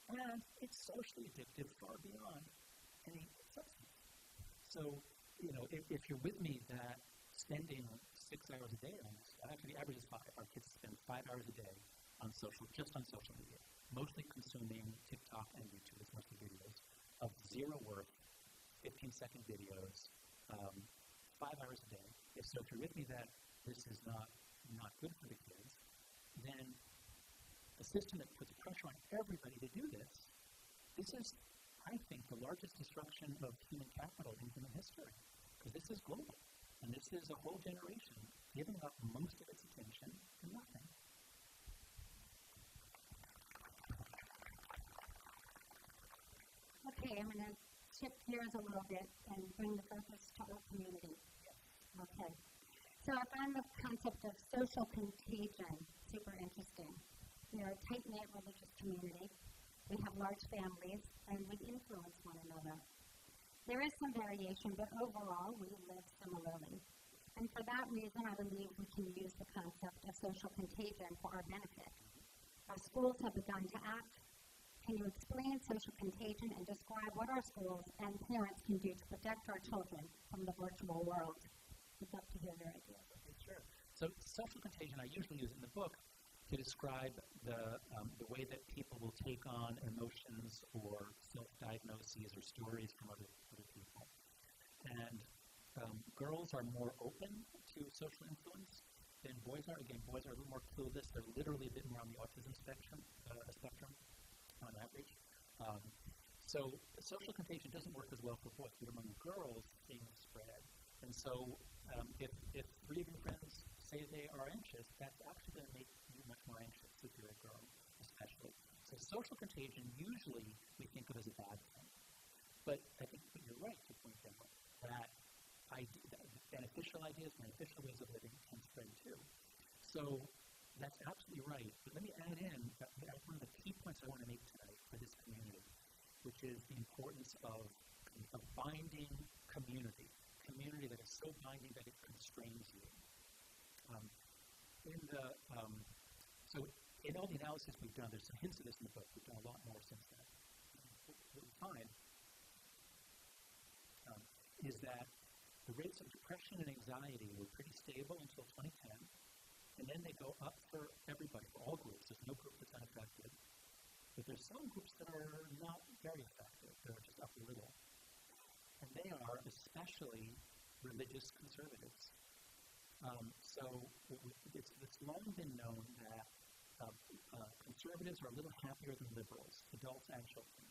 and it's socially addictive far beyond any substance. So, if you're with me that spending 6 hours a day on this, actually the average is 5. Our kids spend 5 hours a day just on social media, mostly consuming TikTok and YouTube, it's mostly videos, of zero worth, 15-second videos, 5 hours a day. If you're with me that this is not good for the kids, then a system that puts pressure on everybody to do this is, I think, the largest destruction of human capital in human history, because this is global, and this is a whole generation giving up most of its attention to nothing. Okay, I'm going to shift gears a little bit and bring the focus to our community. Okay. So I find the concept of social contagion super interesting. We are a tight-knit religious community. We have large families, and we influence one another. There is some variation, but overall, we live similarly. And for that reason, I believe we can use the concept of social contagion for our benefit. Our schools have begun to act. Can you explain social contagion and describe what our schools and parents can do to protect our children from the virtual world? I'd love to hear your ideas. Okay, sure. So social contagion I usually use in the book to describe the way that people will take on emotions or self-diagnoses or stories from other people. And girls are more open to social influence than boys are. Again, boys are a little more clueless. They're literally a bit more on the autism spectrum on average. So social contagion doesn't work as well for boys, but among girls, things spread. And so if 3 of your friends say they are anxious, that's actually going to make you much more anxious if you're a girl, especially. So social contagion usually we think of as a bad thing. But I think that you're right to point out that beneficial ideas, beneficial ways of living can spread too. So that's absolutely right. But let me add in one of the key points I want to make tonight for this community, which is the importance of a binding community that is so binding that it constrains you. So in all the analysis we've done, there's some hints of this in the book. We've done a lot more since then. What we find is that the rates of depression and anxiety were pretty stable until 2010, and then they go up for everybody, for all groups. There's no group that's unaffected. But there's some groups that are not very effective. They're just up a little. And they are especially religious conservatives. So it's long been known that conservatives are a little happier than liberals, adults and children.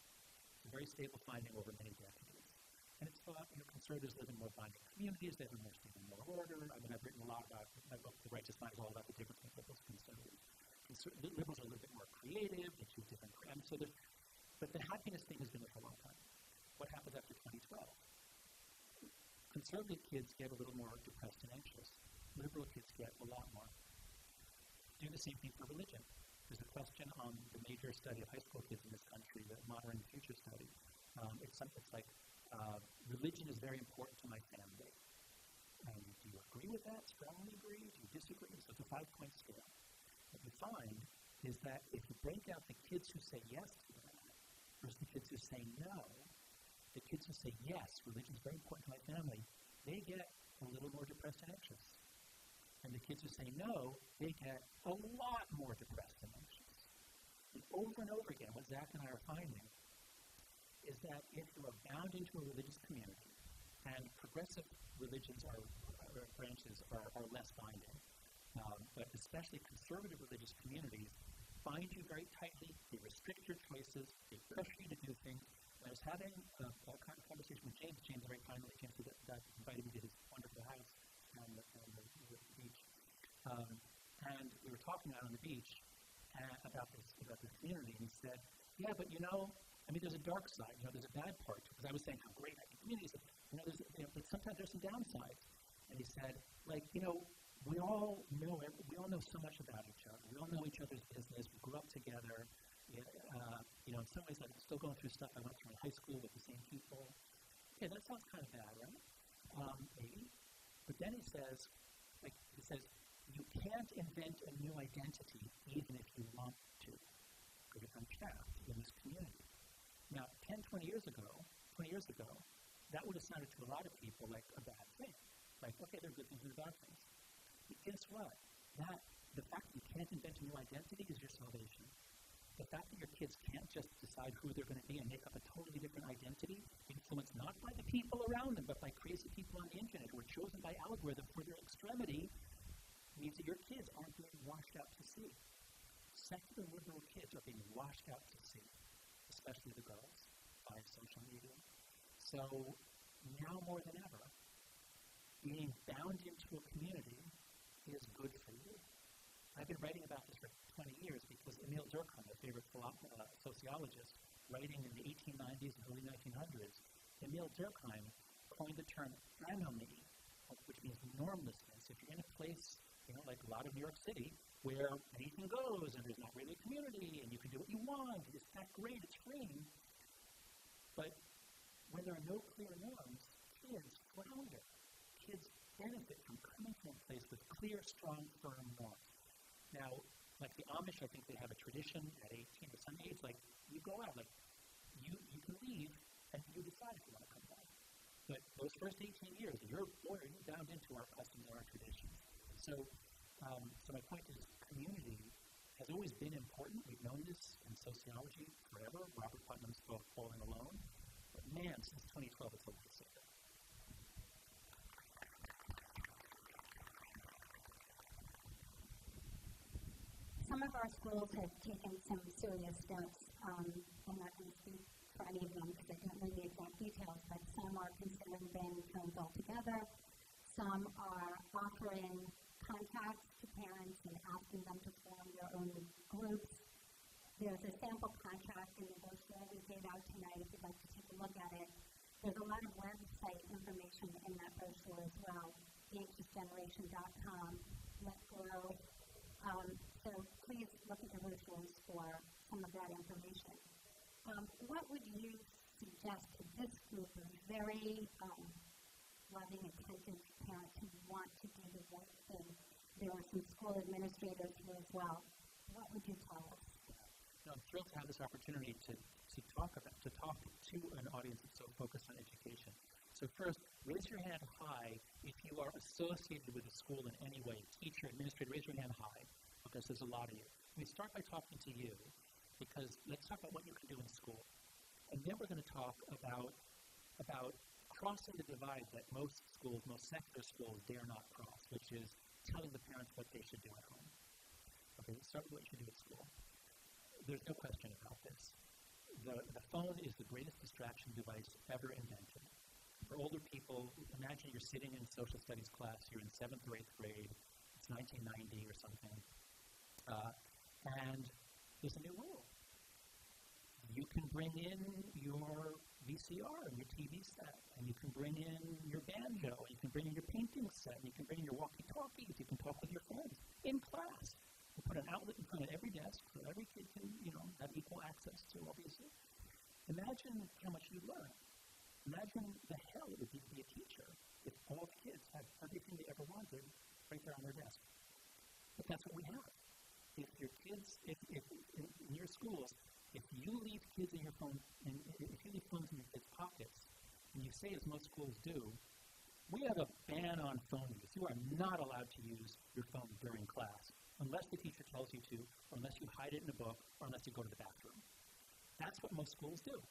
It's a very stable finding over many decades. And it's thought, conservatives live in more binding communities, they have more stable, more order. I mean, I've written a lot about, my book, The Righteous Mind, is all about the difference between liberals and conservatives. Liberals are a little bit more creative, they choose different, but the happiness thing has been there for a long time. What happens after 2012? Conservative kids get a little more depressed and anxious. Liberal kids get a lot more. Do the same thing for religion. There's a question on the major study of high school kids in this country, the Modern Future study. It's like, religion is very important to my family. Do you agree with that? Strongly agree? Do you disagree? So it's a 5-point scale. What we find is that if you break out the kids who say yes to that versus the kids who say no, the kids who say, yes, religion is very important to my family, they get a little more depressed and anxious. And the kids who say no, they get a lot more depressed and anxious. And over again, what Zach and I are finding is that if you are bound into a religious community, and progressive religions branches are less binding, but especially conservative religious communities bind you very tightly, they restrict your choices, they pressure you to do things. I was having a conversation with James very kindly, James that invited me to his wonderful house on the beach. And we were talking out on the beach about this community, and he said, yeah, but there's a dark side, there's a bad part, because I was saying how great I think communities are, but sometimes there's some downsides. And he said, we all know so much about each other. We all know each other's business. We grew up together. In some ways, I'm still going through stuff I went through in high school with the same people. Okay, that sounds kind of bad, right? Maybe. But then he says, you can't invent a new identity even if you want to, because I'm trapped in this community. Now, 20 years ago, that would have sounded to a lot of people like a bad thing. Like, okay, there are good things and bad things. But guess what? The fact that you can't invent a new identity is your salvation. The fact that your kids can't just decide who they're going to be and make up a totally different identity, influenced not by the people around them, but by crazy people on the internet who are chosen by algorithm for their extremity, means that your kids aren't being washed out to sea. Secular liberal kids are being washed out to sea, especially the girls, by social media. So now more than ever, being bound into a community is good for you. I've been writing about this for 20 years because Emil Durkheim, my favorite sociologist, writing in the 1890s and early 1900s, Emil Durkheim coined the term anomie, which means normlessness. If you're in a place, like a lot of New York City, where anything goes and there's not really a community and you can do what you want, it's that great, it's freeing. But when there are no clear norms, kids flounder. Kids benefit from coming from a place with clear, strong, firm norms. Now, like the Amish, I think they have a tradition at 18 or some age, like you go out, like you can leave and you decide if you want to come back. But those first 18 years, you're bound into our customs and our traditions. So my point is, community has always been important. We've known this in sociology forever. Robert Putnam spoke Falling Alone. But man, since 2012, it's a lifesaver. Some of our schools have taken some serious steps. I'm not going to speak for any of them because I don't know the exact details, but some are considering banning phones altogether. Some are offering contacts to parents and asking them to form their own groups. There's a sample contract in the brochure we gave out tonight if you'd like to take a look at it. There's a lot of website information in that brochure as well, theanxiousgeneration.com, Let's Grow. So please look at the brochures for some of that information. What would you suggest to this group of very loving, attentive parents who want to do the right thing? There are some school administrators here as well. What would you tell us? I'm thrilled to have this opportunity to talk to an audience that's so focused on education. So first, raise your hand high if you are associated with a school in any way. Teacher, administrator, raise your hand high, because there's a lot of you. We start by talking to you, because let's talk about what you can do in school. And then we're going to talk about crossing the divide that most schools, most secular schools, dare not cross, which is telling the parents what they should do at home. Okay, let's start with what you should do at school. There's no question about this. The phone is the greatest distraction device ever invented. For older people, imagine you're sitting in social studies class, you're in 7th or 8th grade, it's 1990 or something, and there's a new rule. You can bring in your VCR and your TV set, and you can bring in your banjo, and you can bring in your painting set, and you can bring in your walkie-talkies, you can talk with your friends in class. You put an outlet in front of every desk so every kid can, have equal access to, obviously. Imagine how much you'd learn. Imagine the hell it would be to be a teacher if all kids had everything they ever wanted right there on their desk. But that's what we have. If your kids, if in your schools, If you leave kids in your phone, and if you leave phones in your kids' pockets, and you say, as most schools do, we have a ban on phone use. You are not allowed to use your phone during class unless the teacher tells you to, or unless you hide it in a book, or unless you go to the bathroom. That's what most schools do.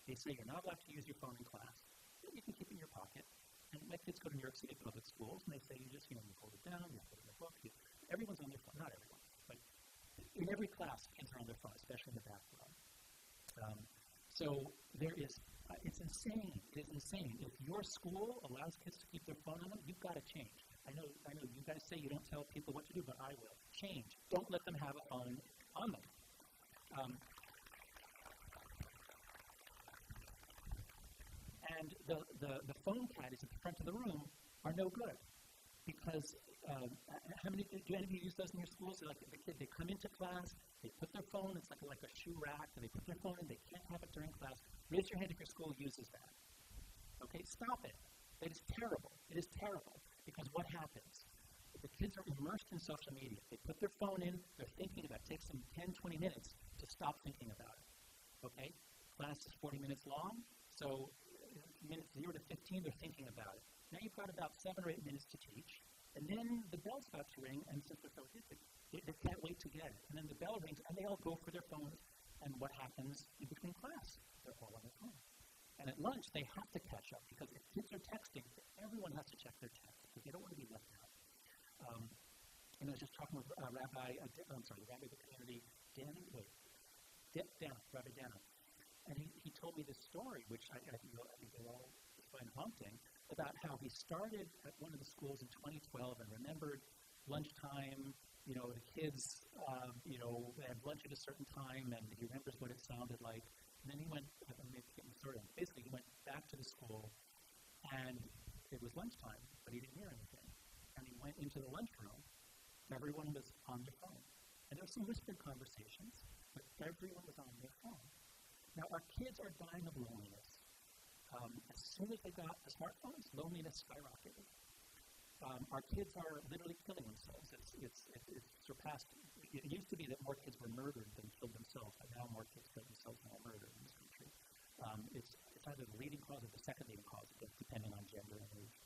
They say you're not allowed to use your phone in class. You can keep it in your pocket. And my kids go to New York City public schools, and they say you just, you hold it down, you put it in a book. Everyone's on their phone. Not everyone, but in every class, kids are on their phone, especially in the bathroom. So there is, it's insane. It is insane. If your school allows kids to keep their phone on them, you've got to change. I know you guys say you don't tell people what to do, but I will. Change. Don't let them have a phone on them. And the phone caddies at the front of the room are no good. Because how many do any of you use those in your schools? Like the kid, they come into class, they put their phone, it's like a shoe rack, and they put their phone in, they can't have it during class. Raise your hand if your school uses that. Okay, stop it. It is terrible. It is terrible. Because what happens? The kids are immersed in social media. They put their phone in, they're thinking about it. It takes them 10, 20 minutes to stop thinking about it. Okay? Class is 40 minutes long, so minutes 0 to 15, they're thinking about it. Now you've got about 7 or 8 minutes to teach, and then the bell's about to ring, and since they're so addicted, they can't wait to get it. And then the bell rings, and they all go for their phones, and what happens in between class? They're all on their phone. And at lunch, they have to catch up, because if kids are texting, everyone has to check their text, because they don't want to be left out. And I was just talking with the rabbi of the community, Rabbi Dana. And he told me this story, which I think you'll all find haunting, about how he started at one of the schools in 2012 and remembered lunchtime, the kids, had lunch at a certain time, and he remembers what it sounded like. And then he went, basically he went back to the school, and it was lunchtime, but he didn't hear anything. And he went into the lunchroom, everyone was on their phone. And there were some whispered conversations, but everyone was on their phone. Now, our kids are dying of loneliness. As soon as they got the smartphones, loneliness skyrocketed. Our kids are literally killing themselves. It's surpassed. It used to be that more kids were murdered than killed themselves, but now more kids kill themselves than are murdered in this country. It's either the leading cause or the second leading cause, depending on gender and age.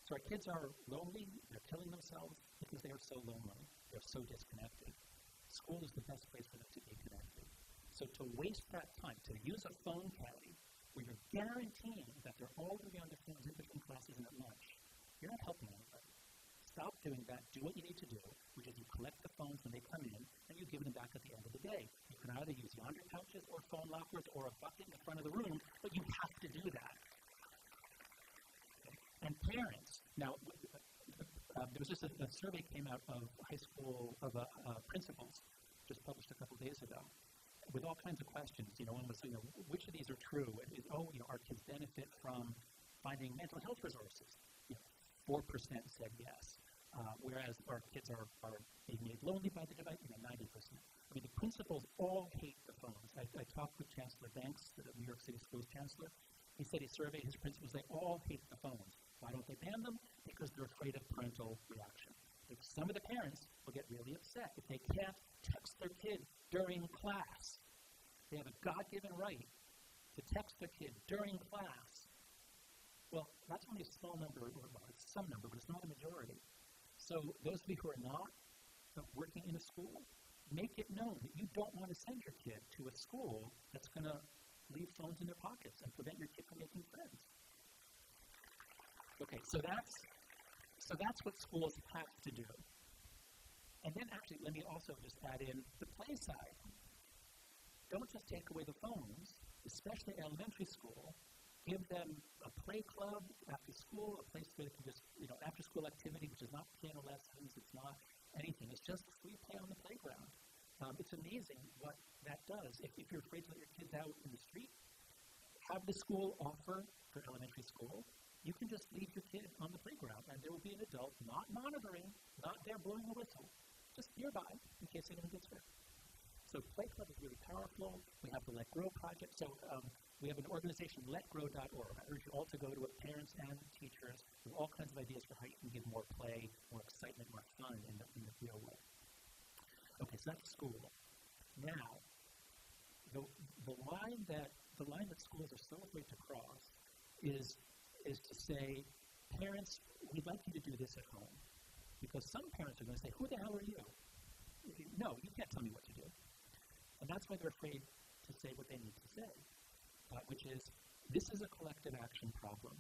So our kids are lonely. They're killing themselves because they are so lonely. They're so disconnected. School is the best place for them to be connected. So to waste that time, to use a phone caddy, where you're guaranteeing that they're all going to be on their phones in between classes and at lunch, you're not helping anybody. Stop doing that. Do what you need to do, which is you collect the phones when they come in, and you give them back at the end of the day. You can either use yonder pouches or phone lockers or a bucket in the front of the room, but you have to do that. Okay. And parents, now, there was just a survey came out of high school, principals, just published a couple days ago, with all kinds of questions. One was, which of these are true? Our kids benefit from finding mental health resources. 4% said yes, whereas our kids are being made lonely by the device, 90%. I mean, the principals all hate the phones. I talked with Chancellor Banks, the New York City Schools Chancellor. He said he surveyed his principals. They all hate the phones. Why don't they ban them? Because they're afraid of parental reaction. If some of the parents will get really upset if they can't text their kid during class. They have a God-given right to text their kid during class. Well, that's only a small number, it's some number, but it's not a majority. So those of you who are not working in a school, make it known that you don't want to send your kid to a school that's going to leave phones in their pockets and prevent your kid from making friends. Okay, so that's what schools have to do. And then actually, let me also just add in the play side. Don't just take away the phones, especially elementary school. Give them a play club after school, a place where they can just, after school activity, which is not piano lessons, it's not anything. It's just free play on the playground. It's amazing what that does. If you're afraid to let your kids out in the street, have the school offer for elementary school. You can just leave your kid on the playground, and there will be an adult not monitoring, not there blowing a whistle, just nearby in case anyone gets hurt. So Play Club is really powerful. We have the Let Grow project. So we have an organization, letgrow.org. I urge you all to go to it, parents and teachers, with all kinds of ideas for how you can give more play, more excitement, more fun in the real world. Okay, so that's school. Now, the line that schools are so afraid to cross is to say, parents, we'd like you to do this at home. Because some parents are going to say, who the hell are you? No, you can't tell me what to do. And that's why they're afraid to say what they need to say, which is, this is a collective action problem.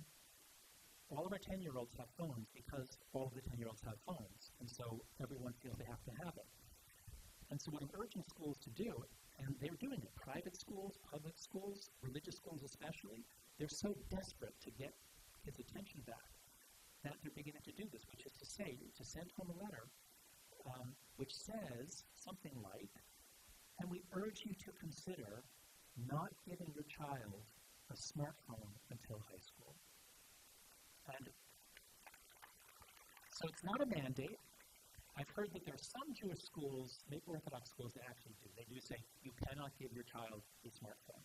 All of our 10-year-olds have phones because all of the 10-year-olds have phones, and so everyone feels they have to have it. And so what I'm urging schools to do, and they're doing it, private schools, public schools, religious schools especially, they're so desperate to get kids' attention back that they're beginning to do this, which is to say, to send home a letter which says something like, and we urge you to consider not giving your child a smartphone until high school. And so it's not a mandate. I've heard that there are some Jewish schools, maybe Orthodox schools, that actually do. They do say, you cannot give your child a smartphone.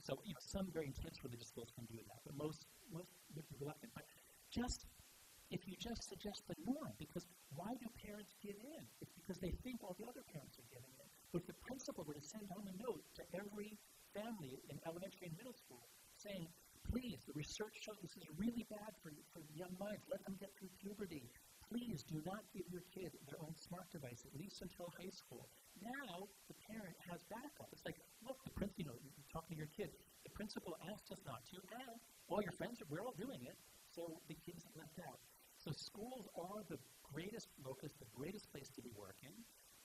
So, some very intense religious schools can do that, but most would be reluctant. But if you just suggest the norm, because why do parents give in? It's because they think all the other parents are giving in. But if the principal were to send home a note to every family in elementary and middle school saying, please, the research shows this is really bad for young minds. Let them get through puberty. Please do not give your kid their own smart device, at least until high school. Now, the parent has backup. It's like, look, you're talking to your kid. The principal asked us not to, and all your friends, we're all doing it, so the kids are left out. So schools are the greatest locus, the greatest place to be working,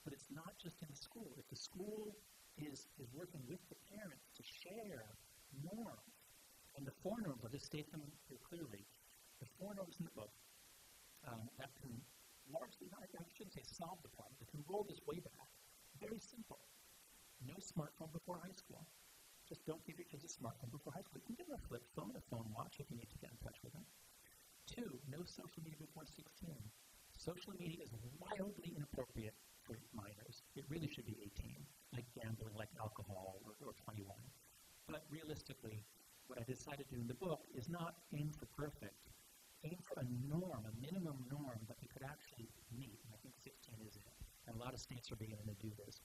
but it's not just in the school. If the school is working with the parents to share norms, and the four norms, I'll just state them here clearly, the four norms in the book, that can largely, I shouldn't say solve the problem, but can roll this way back. Very simple. No smartphone before high school. Just don't give your kids a smartphone before high school. You can give them a flip phone, a phone watch if you need to get in touch with them. 2, no social media before 16. Social media is wildly inappropriate for minors. It really should be 18, like gambling, like alcohol, or 21. But realistically, what I decided to do in the book is not aim for perfect, aim for a norm, a minimum norm that we could actually meet, and I think 16 is it. And a lot of states are beginning to do this.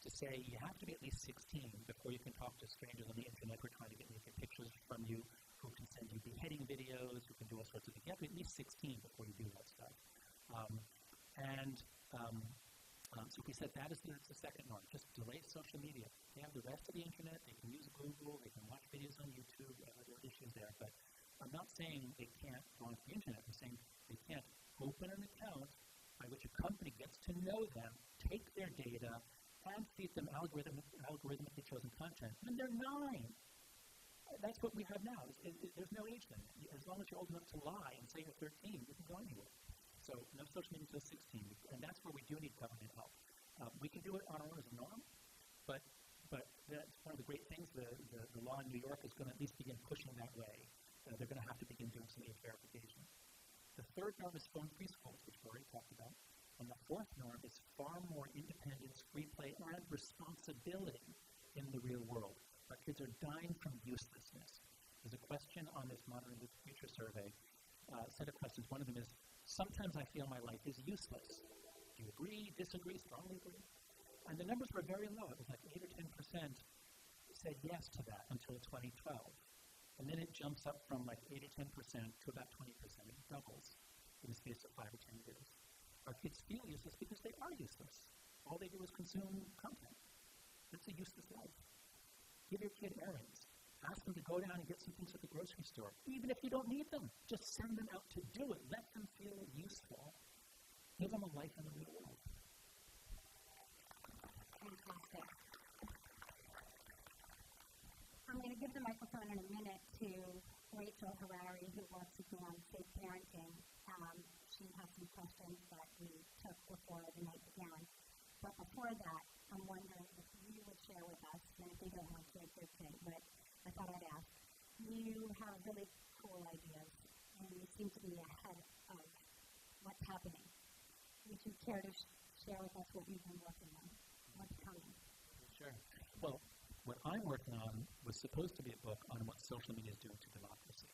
To say you have to be at least 16 before you can talk to strangers on the internet who are trying to get naked pictures from you, who can send you beheading videos, who can do all sorts of things. You have to be at least 16 before you do that stuff. So we said that is the second norm. Just delay social media. They have the rest of the internet. They can use Google. They can watch videos on YouTube. There are issues there. But I'm not saying they can't go onto the internet. I'm saying they can't open an account by which a company gets to know them, take their data, and feed them algorithmically chosen content. And they're 9. That's what we have now. There's no age limit. As long as you're old enough to lie and say you're 13, you can go anywhere. So no social media until 16, and that's where we do need government help. We can do it on our own as a norm, but that's one of the great things. The law in New York is going to at least begin pushing that way. They're going to have to begin doing some age verification. The third norm is phone-free schools, which we already talked about. And the fourth norm is far more independence, free play, and responsibility in the real world. Our kids are dying from uselessness. There's a question on this Monitoring the Future survey, a set of questions. One of them is, sometimes I feel my life is useless. Do you agree, disagree, strongly agree? And the numbers were very low. It was like 8 or 10% said yes to that until 2012. And then it jumps up from like 8 or 10% to about 20%. It doubles in the space of 5 or 10 years. Our kids feel useless because they are useless. All they do is consume content. It's a useless life. Give your kid errands. Ask them to go down and get some things at the grocery store. Even if you don't need them, just send them out to do it. Let them feel useful. Give them a life in the real world. Fantastic. I'm going to give the microphone in a minute to Rachel Harari, who works with me on safe parenting. She has some questions that we took before the night began. But before that, I'm wondering if you would share with us, and if you don't want to, it's okay, but I thought I'd ask. You have really cool ideas, and you seem to be ahead of what's happening. Would you care to share with us what you've been working on? What's coming? Sure. Well, what I'm working on was supposed to be a book on what social media is doing to democracy.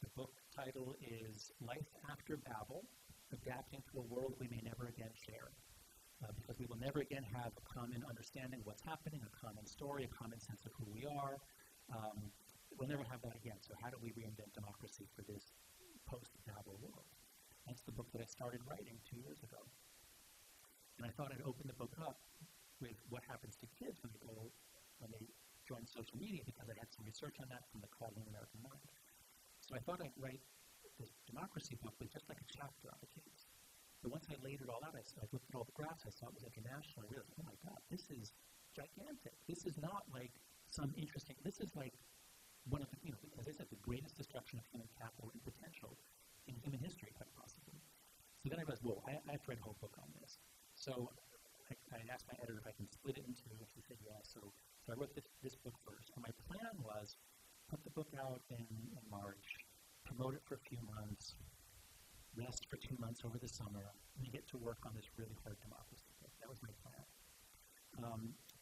The book title is Life After Babel, Adapting to a World We May Never Again Share. Because we will never again have a common understanding of what's happening, a common story, a common sense of who we are. We'll never have that again. So how do we reinvent democracy for this post-Babel world? That's the book that I started writing 2 years ago. And I thought I'd open the book up with what happens to kids when they join social media, because I had some research on that from the Crawling American Mind. So I thought I'd write this democracy book with just like a chapter on the kids. But once I laid it all out, I looked at all the graphs, I saw it was international, I realized, oh my God, this is gigantic. This is not like some interesting, this is like one of the, as I said, the greatest destruction of human capital and potential in human history, quite possibly. So then I realized, whoa, I have to write a whole book on this. So I asked my editor if I can split it in two, and she said yes. So I wrote this book first. And my plan was put the book out in March, promote it for a few months, rest for 2 months over the summer, and get to work on this really hard democracy book. That was my plan.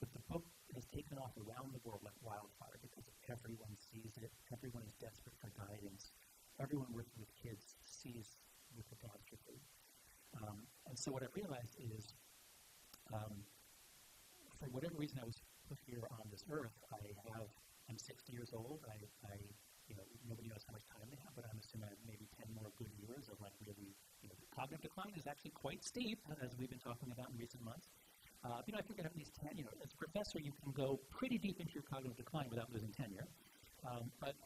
But the book has taken off around the world like wildfire because everyone sees it. Everyone is desperate for guidance. Everyone working with kids sees the catastrophe. And so what I realized is, for whatever reason I was put here on this earth, I'm 60 years old. Nobody knows how much time they have, but I'm assuming I have maybe 10 more good years of like really, cognitive decline is actually quite steep, as we've been talking about in recent months. I figured at least 10, as a professor, you can go pretty deep into your cognitive decline without losing tenure. But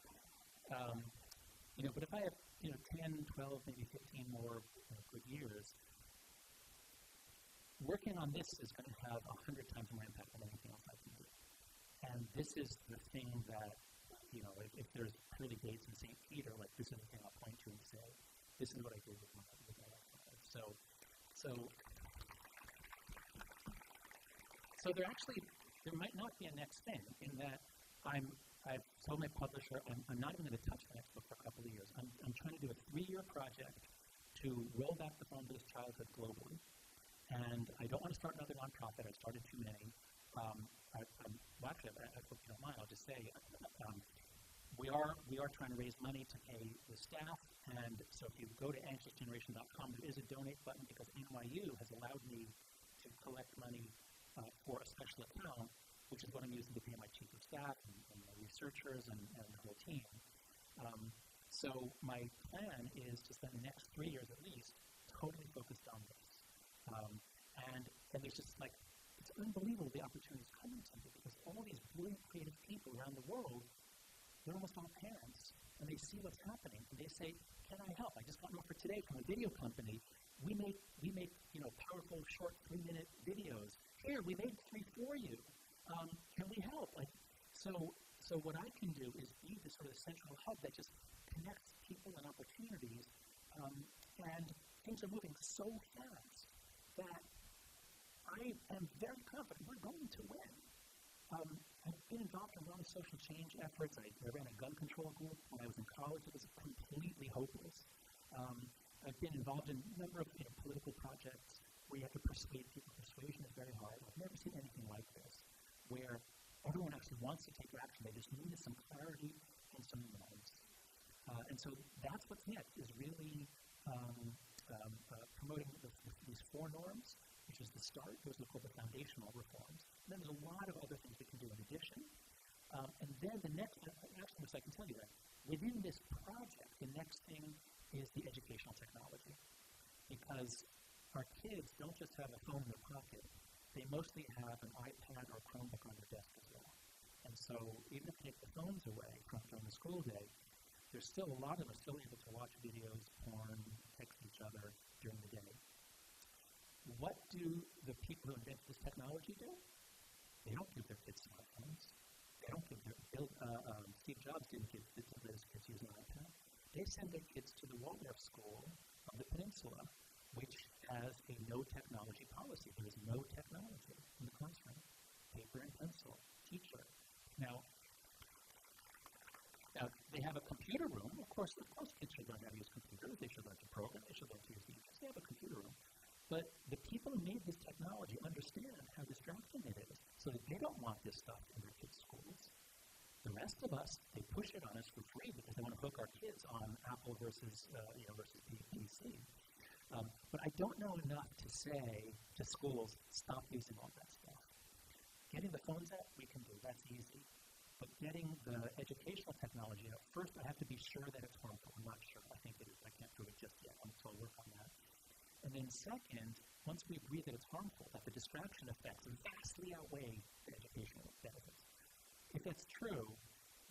if I have, 10, 12, maybe 15 more good years, working on this is going to have 100 times more impact than anything else I can do. And this is the thing that, if there's pearly gates in St. Peter, like this is the thing I'll point to and say, this is what I did with my life. So there might not be a next thing, in that I've told my publisher I'm not even going to touch the next book for a couple of years. I'm trying to do a 3-year project to roll back the phone to this childhood globally. And I don't want to start another nonprofit. I started too many. I hope you don't mind, I'll just say, we are trying to raise money to pay the staff, and so if you go to anxiousgeneration.com, there is a donate button, because NYU has allowed me to collect money for a special account, which is what I'm using to pay my chief of staff and my researchers and the whole team. So my plan is to spend the next 3 years at least totally focused on this. And there's just like, it's unbelievable the opportunities coming to me, because all these brilliant creative people around the world, they're almost all parents, and they see what's happening, and they say, can I help? I just got an offer today from a video company. We make powerful, short 3-minute videos. Here, we made 3 for you. Can we help? So what I can do is be the sort of central hub that just connects people and opportunities, and things are moving so fast that I am very confident we're going to win. I've been involved in a lot of social change efforts. I ran a gun control group when I was in college. It was completely hopeless. I've been involved in a number of political projects where you have to persuade people. Persuasion is very hard. I've never seen anything like this, where everyone actually wants to take action. They just needed some clarity and some noise. And so that's what's next, is really promoting these 4 norms, which is the start. Those are called the foundational reforms. And then there's a lot of other things we can do in addition. And then the next, actually, which I can tell you that, within this project, the next thing is the educational technology. Because our kids don't just have a phone in their pocket. They mostly have an iPad or a Chromebook on their desk as well. And so even if they take the phones away during the school day, there's still a lot of them are still able to watch videos, porn, text each other during the day. What do the people who invented this technology do? They don't give their kids smartphones. They don't give Steve Jobs didn't give his kids use an iPad. They send their kids to the Waldorf School of the Peninsula, which has a no technology policy. There is no technology in the classroom. Paper and pencil, teacher. Now, they have a computer room. Of course, kids should learn how to use computers. They should learn to program. They should learn to use computers. They have a computer room. But the people who made this technology understand how distracting it is, so that they don't want this stuff in their kids' schools. The rest of us, they push it on us for free because they want to hook our kids on Apple versus PC. But I don't know enough to say to schools, stop using all that stuff. Getting the phones out, we can do. That's easy. But getting the educational technology out, first I have to be sure that it's harmful. I'm not sure. I think it is. I can't prove it just yet. I'm still working on that. And then second, once we agree that it's harmful, that the distraction effects vastly outweigh the educational benefits. If that's true,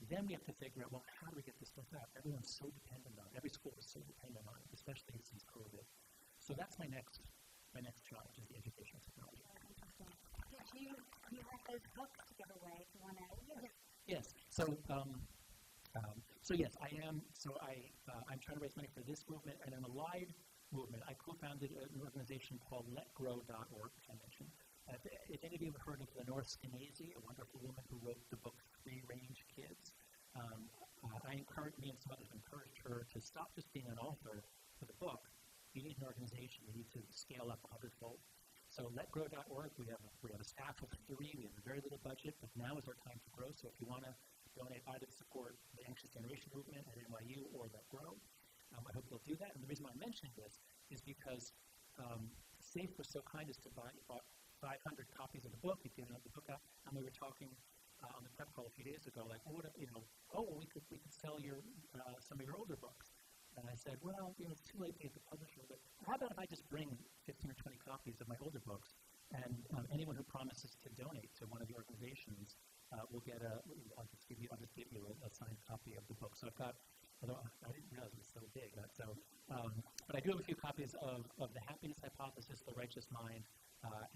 then we have to figure out, well, how do we get this stuff out? Everyone's so dependent on it. Every school is so dependent on it, especially since COVID. So that's my next challenge is the educational technology. Did you have those books to give away if you want to use? Yes. So yes, I am. So I'm trying to raise money for this movement and an allied movement. I co-founded an organization called LetGrow.org, which I mentioned. If any of you have heard of Lenore Skenazy, a wonderful woman who wrote the book Free Range Kids, me and some others encouraged her to stop just being an author for the book. You need an organization. You need to scale up 100-fold. So LetGrow.org, we have a staff of 3. We have a very little budget, but now is our time to grow. So if you want to donate either to support the Anxious Generation Movement at NYU or LetGrow, I hope you'll do that. And the reason why I'm mentioning this is because SAFE was so kind as to buy 500 copies of the book. We've given the book out, and we were talking on the prep call a few days ago, like, we could sell some of your older books. And I said, well, it's too late to get the publisher, but how about if I just bring 15 or 20 copies of my older books, and anyone who promises to donate to one of the organizations will get I'll just give you a signed copy of the book. So I've got, although I didn't realize it was so big, but I do have a few copies of The Happiness Hypothesis, The Righteous Mind,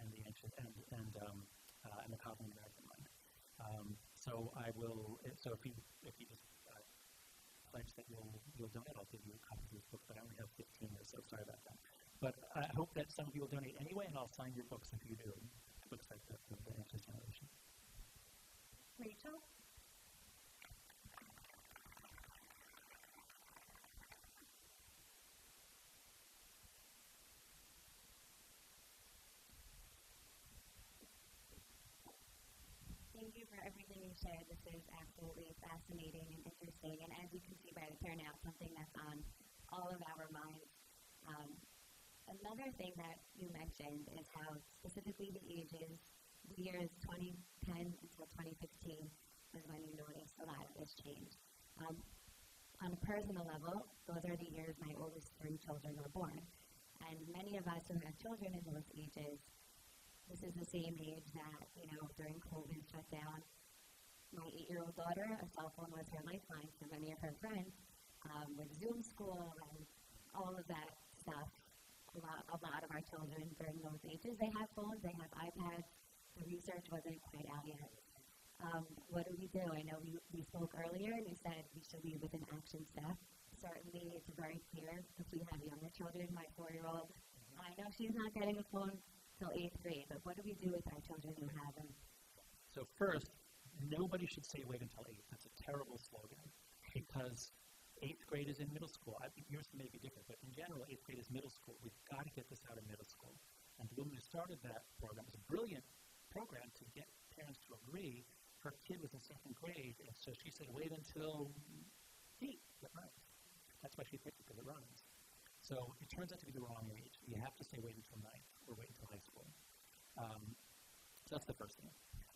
and the Anxious, and The Common American Mind. So I will. So if you just pledge that you'll donate, I'll give you a copy of this book. But I only have 15 or so. Sorry about that. But I hope that some of you will donate anyway, and I'll sign your books if you do. Books like the Anxious Generation. Rachel? Thank you for everything you shared. This is absolutely fascinating and interesting. And as you can see by the turnout, something that's on all of our minds. Another thing that you mentioned is how specifically the years 2010 until 2015 was when you noticed a lot of this change. On a personal level, those are the years my oldest 3 children were born. And many of us who have children in those ages, this is the same age that, during COVID shut down, my 8-year-old daughter, a cell phone was her lifeline for many of her friends, with Zoom school and all of that stuff. A lot of our children during those ages, they have phones, they have iPads. The research wasn't quite out yet. What do? I know we spoke earlier and you said we should lead with an action step. Certainly, it's very clear if we have younger children. My 4-year-old, I know she's not getting a phone till 8th grade, but what do we do with our children who have them? So first, nobody should say wait until 8. That's a terrible slogan because 8th grade is in middle school. I think yours may be different, but in general, 8th grade is middle school. We've got to get this out of middle school. And the woman who started that program was a brilliant program to get parents to agree. Her kid was in 2nd grade, and so she said wait until 8. That runs. That's why she picked it, because it runs. So it turns out to be the wrong age. You have to say wait until 9th or wait until high school. So that's the first thing.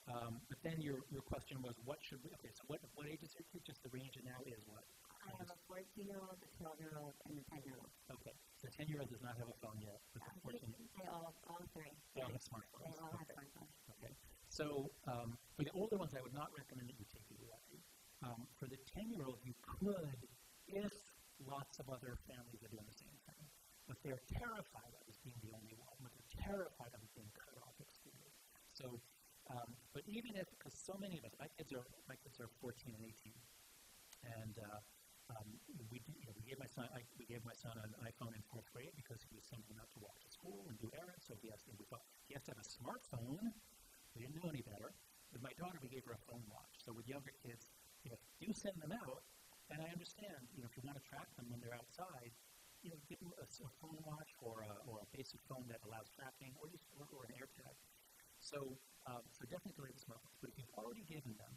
But then your question was, what should we, okay, so what age is your kid? Just the range now is what? I have a 14-year-old, a 12-year-old, and a 10-year-old. Okay, so the 10-year-old does not have a phone yet, but the 14 They all 3. They all have smartphones. They all have smartphones. Okay, so for the older ones, I would not recommend that you take it that age. For the 10-year-old, you could, if lots of other families are doing the same thing. But they're terrified of us being the only one. But they're terrified of us being cut off, excluded. So, but even if, because so many of us, my kids are 14 and 18, and we gave my son an iPhone in 4th grade because he was sending him out to walk to school and do errands. So we thought he has to have a smartphone. We didn't know any better. With my daughter, we gave her a phone watch. So with younger kids, do send them out. And I understand, if you want to track them when they're outside, give them a phone watch or a basic phone that allows tracking, or an AirTag. So definitely delay the smartphones. But if you've already given them,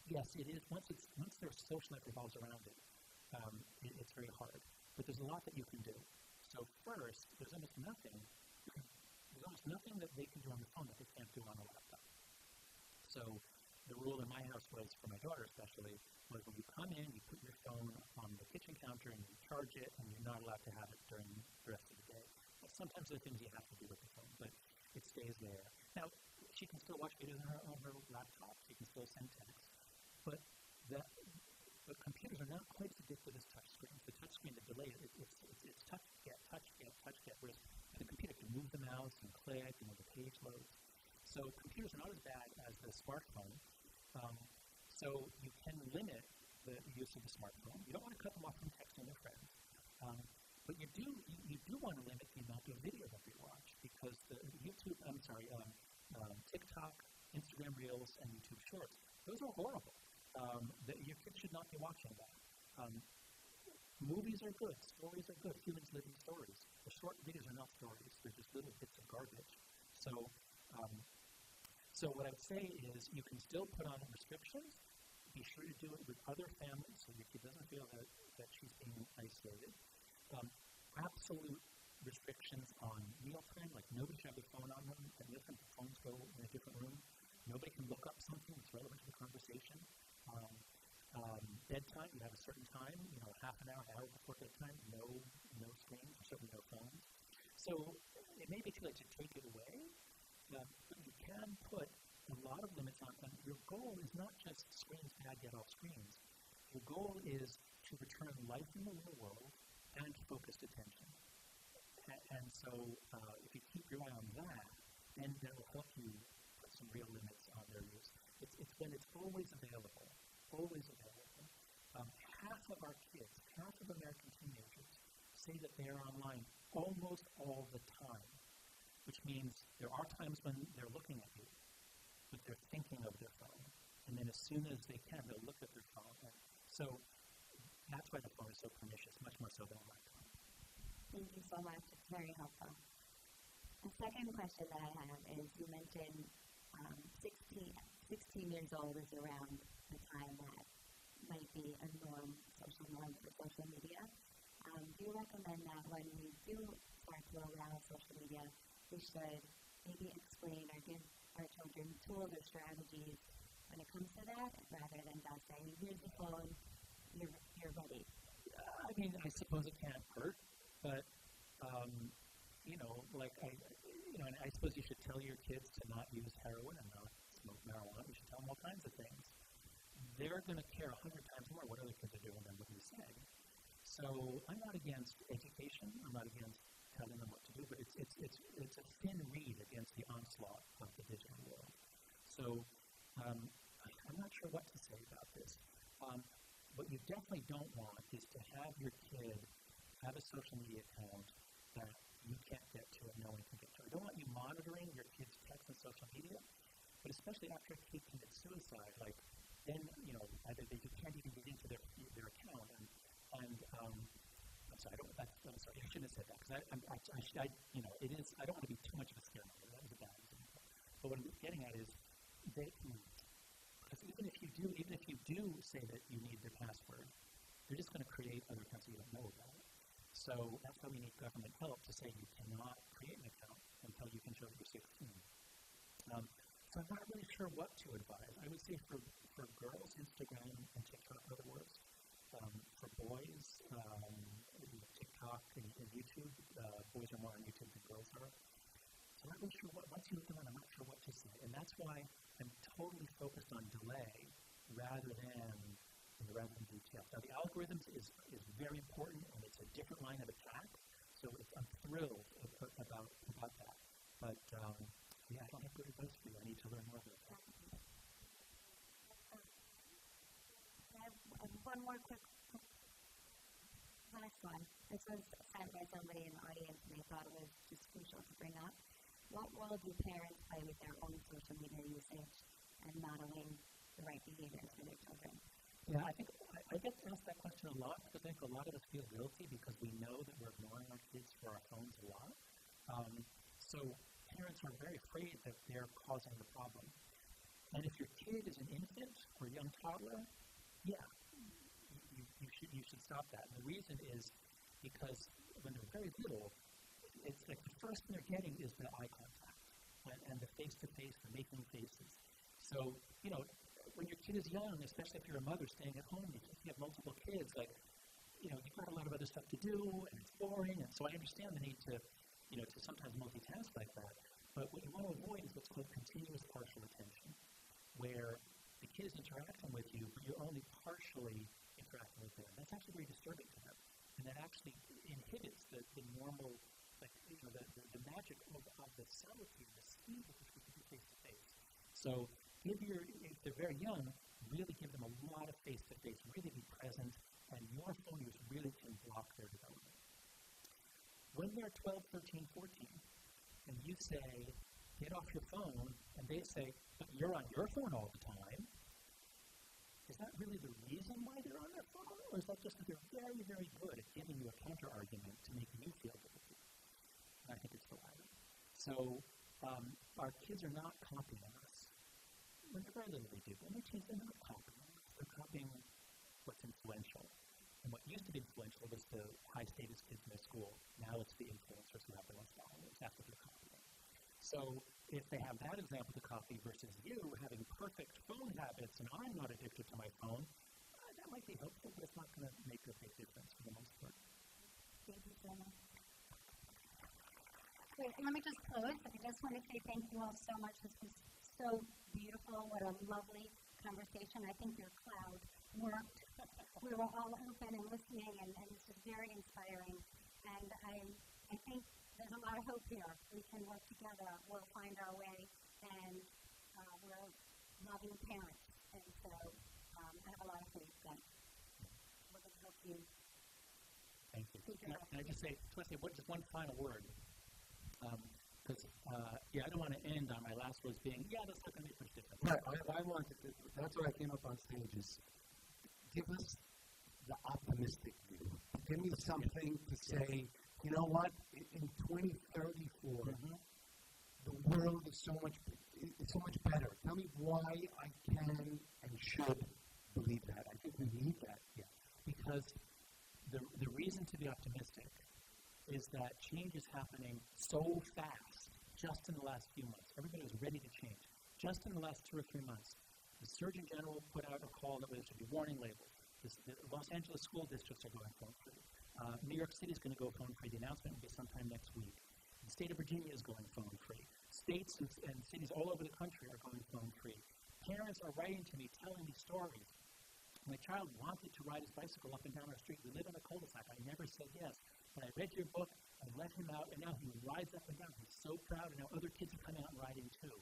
yes, it is. Once their social life revolves around it, it's very hard. But there's a lot that you can do. So first, there's almost nothing that they can do on the phone that they can't do on a laptop. So the rule in my house was, for my daughter especially, was when you come in, you put your phone on the kitchen counter and you charge it, and you're not allowed to have it during the rest of the day. Well, sometimes there are things you have to do with the phone, but it stays there. Now, she can still watch videos on her laptop. She can still send texts. But computers are not quite as addictive as touchscreens. The touchscreen, the delay, it's touch, get, whereas the computer can move the mouse and click and the page loads. So computers are not as bad as the smartphone. So you can limit the use of the smartphone. You don't want to cut them off from texting their friends. But you do want to limit the amount of video that they watch, because the TikTok, Instagram Reels, and YouTube Shorts, those are horrible. Your kids should not be watching that. Movies are good. Stories are good. Humans living stories. The short videos are not stories. They're just little bits of garbage. So what I would say is you can still put on restrictions. Be sure to do it with other families so your kid doesn't feel that she's being isolated. Absolute restrictions on mealtime, like nobody should have their phone on them. At mealtime, the phones go in a different room. Nobody can look up something that's relevant to the conversation. Bedtime, you have a certain time, half an hour before bedtime, no screens, certainly no phones. So it may be too late to take it away, but you can put a lot of limits on. And your goal is not just screens bad, get off screens. Your goal is to return life in the real world and focused attention. And so if you keep your eye on that, then that will help you put some real limits on their use. It's when it's always available. Half of our kids, half of American teenagers say that they are online almost all the time, which means there are times when they're looking at you, but they're thinking of their phone. And then as soon as they can, they'll look at their phone. And so that's why the phone is so pernicious, much more so than a laptop. Thank you so much. It's very helpful. The second question that I have is, you mentioned 16 years old is around the time that might be a social norm for social media. Do you recommend that when we do start to allow social media, we should maybe explain or give our children tools or strategies when it comes to that, rather than just saying, here's the phone, you're ready? I mean, I suppose it can't hurt, but, and I suppose you should tell your kids to not use heroin and not smoke marijuana. You should tell them all kinds of things. They're going to care 100 times more what other kids are doing than what you say. So I'm not against education. I'm not against telling them what to do, but it's a thin reed against the onslaught of the digital world. So I'm not sure what to say about this. What you definitely don't want is to have your kid have a social media account that you can't get to and no one can get to. I don't want you monitoring your kid's texts on social media, but especially after a kid commits suicide, then, either you can't even get into their account. And I'm sorry, I shouldn't have said that, because it is, I don't want to be too much of a scaremonger. That was a bad example. But what I'm getting at is, because even if you do say that you need their password, you're just going to create other accounts that you don't know about. So that's why we need government help to say you cannot create an account until you can show that you're 16. So I'm not really sure what to advise. I would say for girls, Instagram and TikTok are the worst. For boys, TikTok and YouTube, boys are more on YouTube than girls are. So I'm not really sure once you look at that, I'm not sure what to say. And that's why I'm totally focused on delay rather than detail. Now, the algorithms is very important, and it's a different line of attack. So I'm thrilled about that. But I don't have good advice for you. I need to learn more about that. I have one more quick last one. This was sent by somebody in the audience, and they thought it was just crucial to bring up. What role do parents play with their own social media usage and modeling the right behaviors for their children? Yeah, I think I get asked that question a lot, because I think a lot of us feel guilty because we know that we're ignoring our kids for our phones a lot. So parents are very afraid that they're causing the problem. And if your kid is an infant or a young toddler, yeah, you should stop that. And the reason is because when they're very little, it's like the first thing they're getting is the eye contact and the face-to-face, the making faces. So, when your kid is young, especially if you're a mother staying at home, you have multiple kids, you've got a lot of other stuff to do, and it's boring, and so I understand the need to sometimes multitask like that. But what you want to avoid is what's called continuous partial attention, where the kid is interacting with you, but you're only partially interacting with them. That's actually very disturbing to them, and that actually inhibits the normal, the magic of the subtlety, the speed with which we can do face-to-face. So if they're very young, really give them a lot of face-to-face, really be present, and your phone use really can block their development. When they're 12, 13, 14, and you say, get off your phone, and they say, but you're on your phone all the time, is that really the reason why they're on their phone? Or is that just that they're very, very good at giving you a counter-argument to make you feel guilty? And I think it's the latter. So our kids are not copying us. When they're very little, they do. When they're teens, they're not copying us. They're copying what's influential. And what used to be influential was the high-status kids in their school. Now it's the influencers who have the most followers. That's what they're copying. So if they have that example to copy versus you having perfect phone habits and I'm not addicted to my phone, that might be helpful, but it's not going to make a big difference for the most part. Thank you so much. Wait, let me just close. I just want to say thank you all so much. This was so beautiful. What a lovely conversation. I think your cloud worked. We were all open and listening, and this was very inspiring. And I think there's a lot of hope here. We can work together. We'll find our way, and we're loving parents. And so I have a lot of faith that we're going to help you. Thank you. Can I just say just one final word? Because, I don't want to end on my last words being, that's not going to make much difference. Right. I wanted to, that's why I came up on stage is give us the optimistic view. Give me something to say, you know what, in 2034, the world is so much better. Tell me why I can and should believe that. I think we need that. Yeah. Because the reason to be optimistic is that change is happening so fast just in the last few months. Everybody was ready to change. Just in the last 2 or 3 months, the Surgeon General put out a call that there should be warning labels. The Los Angeles school districts are going phone-free. New York City is going to go phone-free. The announcement will be sometime next week. The state of Virginia is going phone-free. States and cities all over the country are going phone-free. Parents are writing to me, telling me stories. My child wanted to ride his bicycle up and down our street. We live in a cul-de-sac. I never said yes. When I read your book, I let him out, and now he rides up and down. He's so proud, and now other kids are coming out and riding too.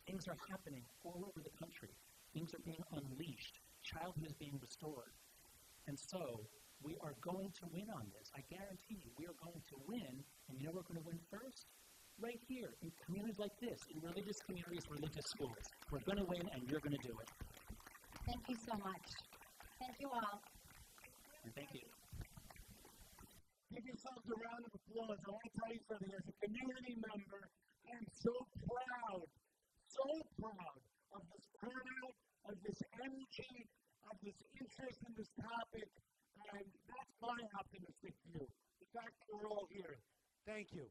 Things are happening all over the country. Things are being unleashed. Childhood is being restored. And so we are going to win on this. I guarantee you, we are going to win, and you know we're going to win first? Right here, in communities like this, in religious communities, religious schools. We're going to win, and you're going to do it. Thank you so much. Thank you all. And thank you. Give yourselves a round of applause. I want to tell you something. As a community member, I am so proud of this turnout, of this energy, of this interest in this topic, and that's my optimistic view. The fact that we're all here. Thank you.